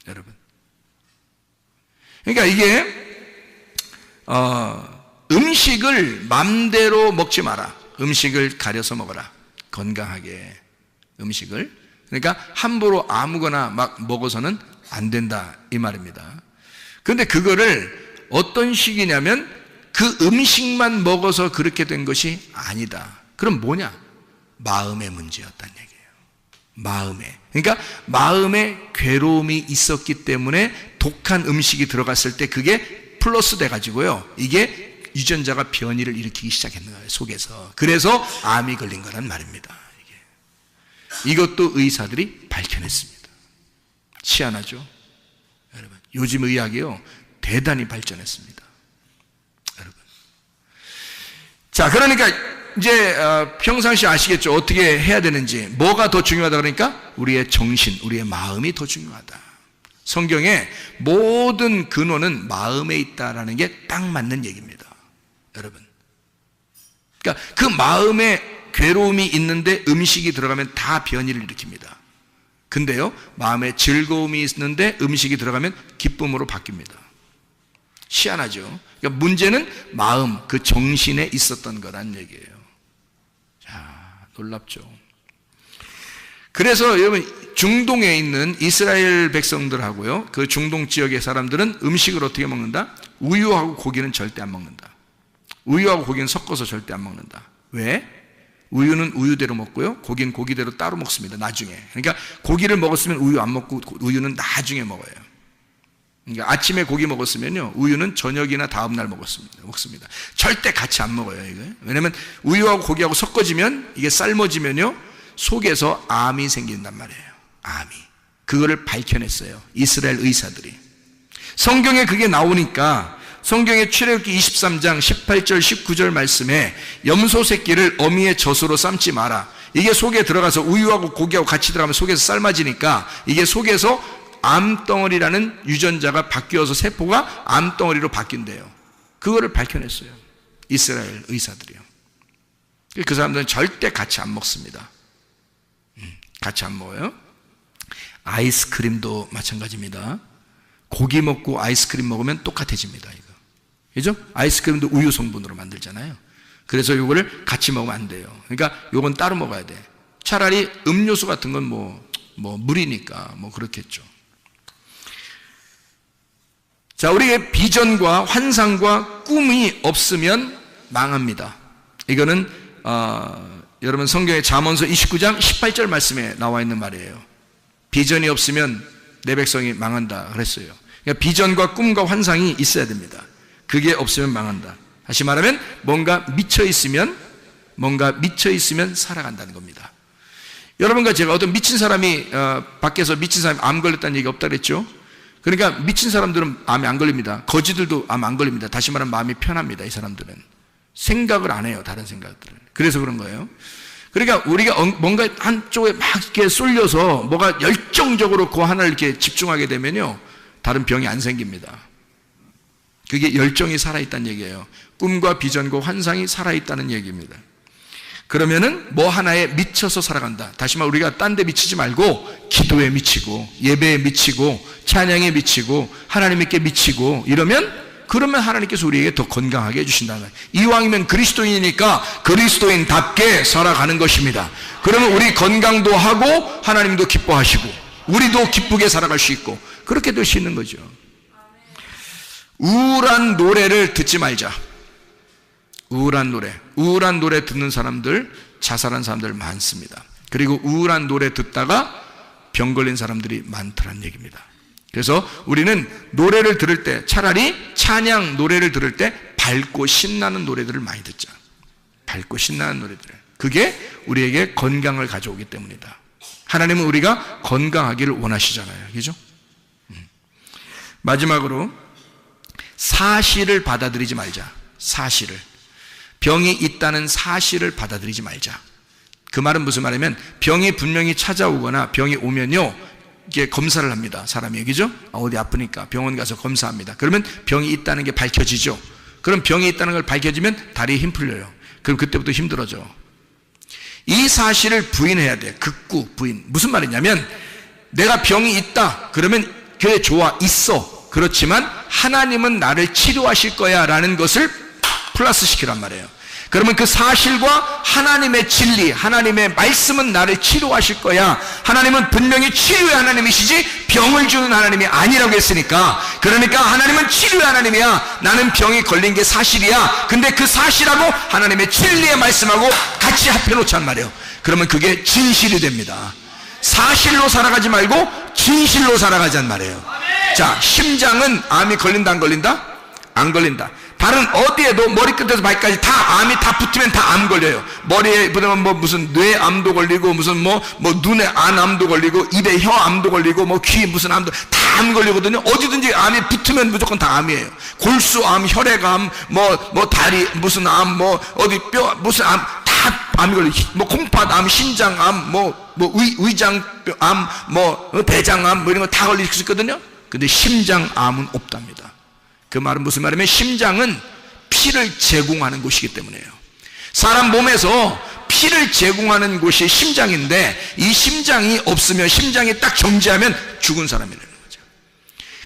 여러분. 그러니까 이게 음식을 맘대로 먹지 마라. 음식을 가려서 먹어라. 건강하게 음식을. 그러니까 함부로 아무거나 막 먹어서는 안 된다, 이 말입니다. 그런데 그거를 어떤 식이냐면 그 음식만 먹어서 그렇게 된 것이 아니다. 그럼 뭐냐? 마음의 문제였다는 얘기예요. 마음에. 그러니까 마음에 괴로움이 있었기 때문에 독한 음식이 들어갔을 때 그게 플러스 돼가지고요, 이게 유전자가 변이를 일으키기 시작했는 거예요, 속에서. 그래서 암이 걸린 거란 말입니다. 이것도 의사들이 밝혀냈습니다. 희한하죠, 여러분. 요즘 의학이요, 대단히 발전했습니다, 여러분. 자, 그러니까 이제 평상시 아시겠죠? 어떻게 해야 되는지. 뭐가 더 중요하다 그러니까 우리의 정신, 우리의 마음이 더 중요하다. 성경에 모든 근원은 마음에 있다라는 게 딱 맞는 얘기입니다, 여러분. 그러니까 그 마음에 괴로움이 있는데 음식이 들어가면 다 변이를 일으킵니다. 근데요, 마음에 즐거움이 있는데 음식이 들어가면 기쁨으로 바뀝니다. 희한하죠. 그러니까 문제는 마음, 그 정신에 있었던 거란 얘기예요. 자, 놀랍죠. 그래서 여러분, 중동에 있는 이스라엘 백성들하고요, 그 중동 지역의 사람들은 음식을 어떻게 먹는다? 우유하고 고기는 절대 안 먹는다. 우유하고 고기는 섞어서 절대 안 먹는다. 왜? 우유는 우유대로 먹고요, 고기는 고기대로 따로 먹습니다, 나중에. 그러니까 고기를 먹었으면 우유 안 먹고 우유는 나중에 먹어요. 그러니까 아침에 고기 먹었으면요, 우유는 저녁이나 다음날 먹습니다. 절대 같이 안 먹어요, 이거. 왜냐면 우유하고 고기하고 섞어지면, 이게 삶아지면요, 속에서 암이 생긴단 말이에요. 암이. 그거를 밝혀냈어요, 이스라엘 의사들이. 성경에 그게 나오니까 성경의 출애굽기 23장 18절 19절 말씀에 염소 새끼를 어미의 젖으로 삶지 마라. 이게 속에 들어가서 우유하고 고기하고 같이 들어가면 속에서 삶아지니까 이게 속에서 암덩어리라는 유전자가 바뀌어서 세포가 암덩어리로 바뀐대요. 그거를 밝혀냈어요, 이스라엘 의사들이요. 그 사람들은 절대 같이 안 먹습니다. 같이 안 먹어요. 아이스크림도 마찬가지입니다. 고기 먹고 아이스크림 먹으면 똑같아집니다, 이거. 그죠? 아이스크림도 우유 성분으로 만들잖아요. 그래서 이거를 같이 먹으면 안 돼요. 그러니까 이건 따로 먹어야 돼. 차라리 음료수 같은 건 물이니까 그렇겠죠. 자, 우리의 비전과 환상과 꿈이 없으면 망합니다. 이거는 여러분 성경의 잠언서 29장 18절 말씀에 나와 있는 말이에요. 비전이 없으면 내 백성이 망한다 그랬어요. 그러니까 비전과 꿈과 환상이 있어야 됩니다. 그게 없으면 망한다. 다시 말하면 뭔가 미쳐 있으면 살아간다는 겁니다. 여러분과 제가 어떤 미친 사람이 밖에서 미친 사람이 암 걸렸다는 얘기 없다 그랬죠? 그러니까 미친 사람들은 암이 안 걸립니다. 거지들도 암 안 걸립니다. 다시 말하면 마음이 편합니다. 이 사람들은 생각을 안 해요, 다른 생각들을. 그래서 그런 거예요. 그러니까 우리가 뭔가 한쪽에 막 이렇게 쏠려서 뭐가 열정적으로 그 하나를 이렇게 집중하게 되면요, 다른 병이 안 생깁니다. 그게 열정이 살아있다는 얘기예요. 꿈과 비전과 환상이 살아있다는 얘기입니다. 그러면은 뭐 하나에 미쳐서 살아간다. 다시 말해 우리가 딴 데 미치지 말고 기도에 미치고 예배에 미치고 찬양에 미치고 하나님께 미치고 그러면 하나님께서 우리에게 더 건강하게 해주신다는 거예요. 이왕이면 그리스도인이니까 그리스도인답게 살아가는 것입니다. 그러면 우리 건강도 하고 하나님도 기뻐하시고 우리도 기쁘게 살아갈 수 있고 그렇게 될 수 있는 거죠. 우울한 노래를 듣지 말자. 우울한 노래 듣는 사람들, 자살한 사람들 많습니다. 그리고 우울한 노래 듣다가 병 걸린 사람들이 많다는 얘기입니다. 그래서 우리는 노래를 들을 때 차라리 찬양 노래를 들을 때 밝고 신나는 노래들을 많이 듣자. 밝고 신나는 노래들. 그게 우리에게 건강을 가져오기 때문이다. 하나님은 우리가 건강하기를 원하시잖아요. 그죠? 마지막으로 사실을 받아들이지 말자. 사실을. 병이 있다는 사실을 받아들이지 말자. 그 말은 무슨 말이냐면 병이 분명히 찾아오거나 병이 오면요, 이게 검사를 합니다. 사람이. 그죠? 어디 아프니까 병원 가서 검사합니다. 그러면 병이 있다는 게 밝혀지죠. 그럼 병이 있다는 걸 밝혀지면 다리에 힘 풀려요. 그럼 그때부터 힘들어져. 이 사실을 부인해야 돼. 극구 부인. 무슨 말이냐면 내가 병이 있다. 그러면 그래 좋아. 있어. 그렇지만 하나님은 나를 치료하실 거야 라는 것을 플러스 시키란 말이에요. 그러면 그 사실과 하나님의 진리, 하나님의 말씀은 나를 치료하실 거야. 하나님은 분명히 치료의 하나님이시지 병을 주는 하나님이 아니라고 했으니까, 그러니까 하나님은 치료의 하나님이야. 나는 병이 걸린 게 사실이야. 근데 그 사실하고 하나님의 진리의 말씀하고 같이 합해놓자는 말이에요. 그러면 그게 진실이 됩니다. 사실로 살아가지 말고 진실로 살아가자는 말이에요. 자, 심장은 암이 걸린다 안 걸린다? 안 걸린다. 다른 어디에도 머리끝에서 발까지 다 암이 다 붙으면 다 암 걸려요. 머리에 붙으면 뭐 무슨 뇌암도 걸리고 무슨 뭐 눈에 안암도 걸리고 입에 혀암도 걸리고 뭐 귀 무슨 암도 다 암 걸리거든요. 어디든지 암이 붙으면 무조건 다 암이에요. 골수암, 혈액암, 뭐 다리 무슨 암, 뭐 어디 뼈 무슨 암 다 암이 걸려. 뭐 콩팥암, 신장암, 뭐 위장암, 뭐 대장암 뭐 이런 거 다 걸릴 수 있거든요. 근데 심장암은 없답니다. 그 말은 무슨 말이냐면 심장은 피를 제공하는 곳이기 때문에요. 사람 몸에서 피를 제공하는 곳이 심장인데 이 심장이 없으면, 심장이 딱 정지하면 죽은 사람이라는 거죠.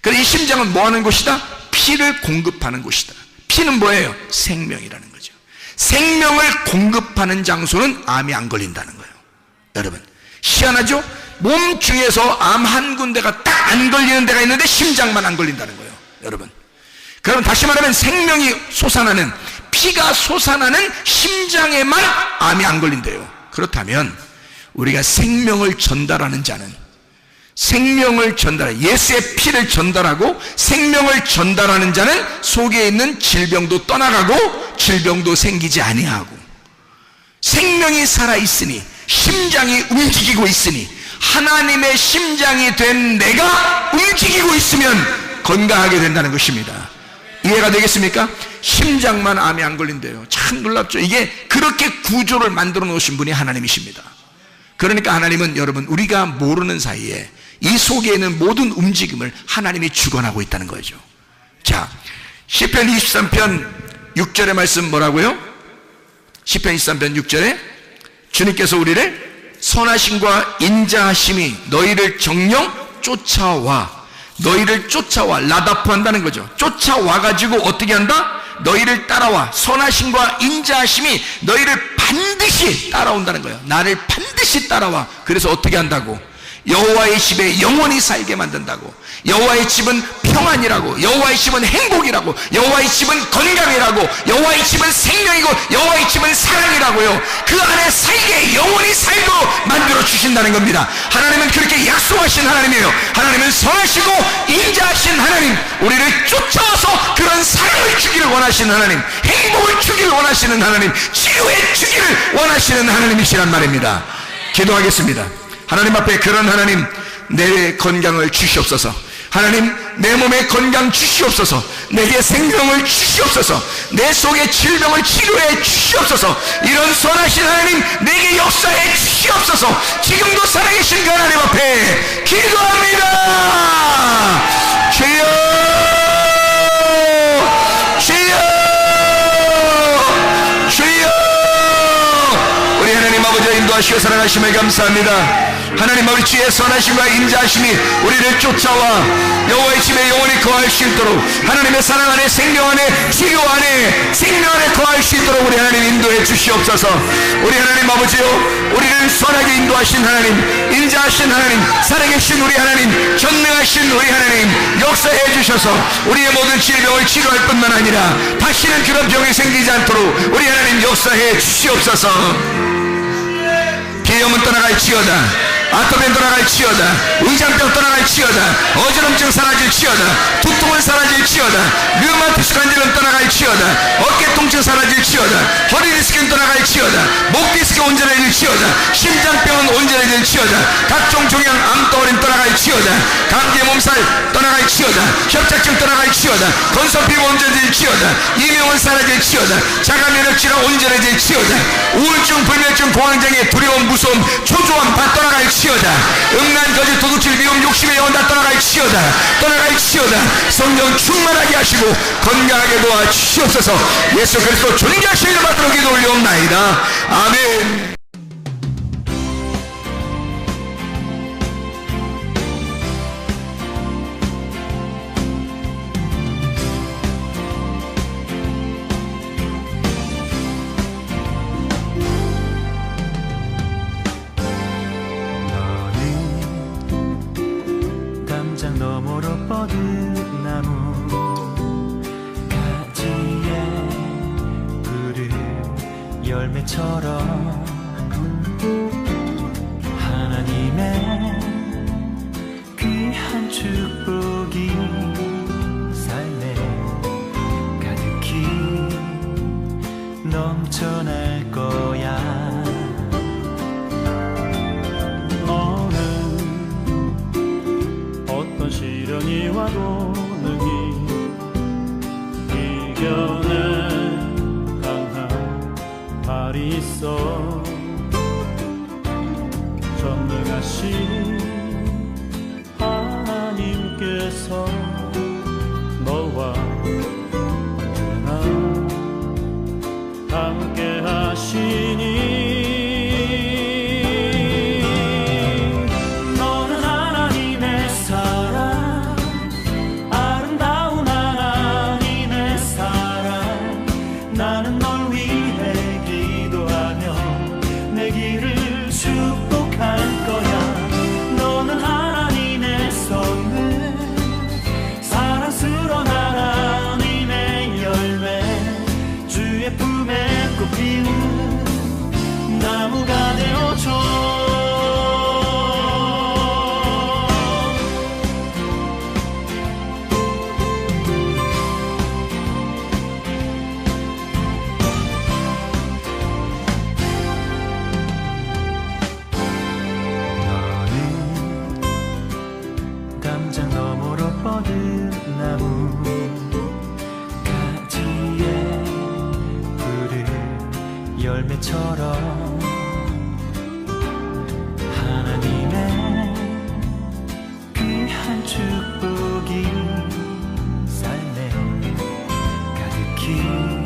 그래서 이 심장은 뭐 하는 곳이다? 피를 공급하는 곳이다. 피는 뭐예요? 생명이라는 거죠. 생명을 공급하는 장소는 암이 안 걸린다는 거예요. 여러분, 희한하죠? 몸 중에서 암 한 군데가 딱 안 걸리는 데가 있는데 심장만 안 걸린다는 거예요. 여러분, 그럼 다시 말하면 생명이 솟아나는, 피가 솟아나는 심장에만 암이 안 걸린대요. 그렇다면 우리가 생명을 전달하는 자는, 생명을 전달해, 예수의 피를 전달하고 생명을 전달하는 자는 속에 있는 질병도 떠나가고 질병도 생기지 아니하고, 생명이 살아있으니, 심장이 움직이고 있으니, 하나님의 심장이 된 내가 움직이고 있으면 건강하게 된다는 것입니다. 이해가 되겠습니까? 심장만 암이 안 걸린대요. 참 놀랍죠? 이게 그렇게 구조를 만들어 놓으신 분이 하나님이십니다. 그러니까 하나님은, 여러분, 우리가 모르는 사이에 이 속에 있는 모든 움직임을 하나님이 주관하고 있다는 거죠. 자, 시편 23편 6절의 말씀 뭐라고요? 시편 23편 6절에 주님께서 우리를 선하심과 인자하심이 너희를 정령 쫓아와, 너희를 쫓아와, 라다프 한다는 거죠. 쫓아와가지고 어떻게 한다? 너희를 따라와. 선하심과 인자하심이 너희를 반드시 따라온다는 거예요. 나를 반드시 따라와. 그래서 어떻게 한다고? 여호와의 집에 영원히 살게 만든다고. 여호와의 집은 평안이라고, 여호와의 집은 행복이라고, 여호와의 집은 건강이라고, 여호와의 집은 생명이고, 여호와의 집은 사랑이라고요. 그 안에 살게, 영원히 살도록 만들어 주신다는 겁니다. 하나님은 그렇게 약속하신 하나님이에요. 하나님은 선하시고 인자하신 하나님, 우리를 쫓아와서 그런 사랑을 주기를 원하시는 하나님, 행복을 주기를 원하시는 하나님, 치유해 주기를 원하시는 하나님이시란 말입니다. 기도하겠습니다. 하나님 앞에, 그런 하나님, 내 건강을 주시옵소서. 하나님, 내 몸에 건강 주시옵소서. 내게 생명을 주시옵소서. 내 속의 질병을 치료해 주시옵소서. 이런 선하신 하나님, 내게 역사해 주시옵소서. 지금도 살아계신 그 하나님 앞에 기도합니다. 주여, 주여, 주여. 우리 하나님 아버지의 인도하시고 사랑하심을 감사합니다. 하나님 아버지, 주의 선하심과 인자하심이 우리를 쫓아와 여호와의 집에 영원히 거할 수 있도록, 하나님의 사랑 안에, 생명 안에, 치유 안에, 생명 안에 거할 수 있도록 우리 하나님 인도해 주시옵소서. 우리 하나님 아버지요, 우리를 선하게 인도하신 하나님, 인자하신 하나님, 살아계신 우리 하나님, 전능하신 우리 하나님, 역사해 주셔서 우리의 모든 질병을 치료할 뿐만 아니라 다시는 그런 병이 생기지 않도록 우리 하나님 역사해 주시옵소서. 비염은 떠나갈지어다, 아토피는 떠나갈지어다, 의장병 떠나갈지어다, 어지럼증 사라질지어다, 두통은 사라질지어다, 류마티스 관절은 떠나갈지어다, 어깨 통증 사라질지어다, 허리 디스크는 떠나갈지어다, 목 디스크 온전해질지어다, 심장병은 온전해질지어다, 각종 종양 암덩어리는 떠나갈지어다, 감기 몸살 떠나갈지어다, 협착증 떠나갈지어다, 건선피부 온전해질지어다, 이명은 사라질지어다, 자가면역질환 온전해질지어다, 우울증, 불면증, 공황장애, 두려움, 무서움, 초조함 다 떠나갈지어다, 음란, 거짓, 도둑질, 미움, 욕심의 영혼 다 떠나갈지어다, 떠나갈지어다. 성령 충만하게 하시고 건강하게 도와주시옵소서. 예수 그리스도 존귀하신 이름 받들어 기도 올리옵나이다. 아멘. 너머로 뻗은 나무 가지에 푸른 열매처럼 하나님의 귀한 축복이 삶에 가득히 넘쳐날 거야. 시련이 와도 능히 이겨낸 강한 발이 있어. 전능하신 하나님께서 너와 언제나 함께 하시니 것처럼 하나님의 귀한 축복이 삶에 가득히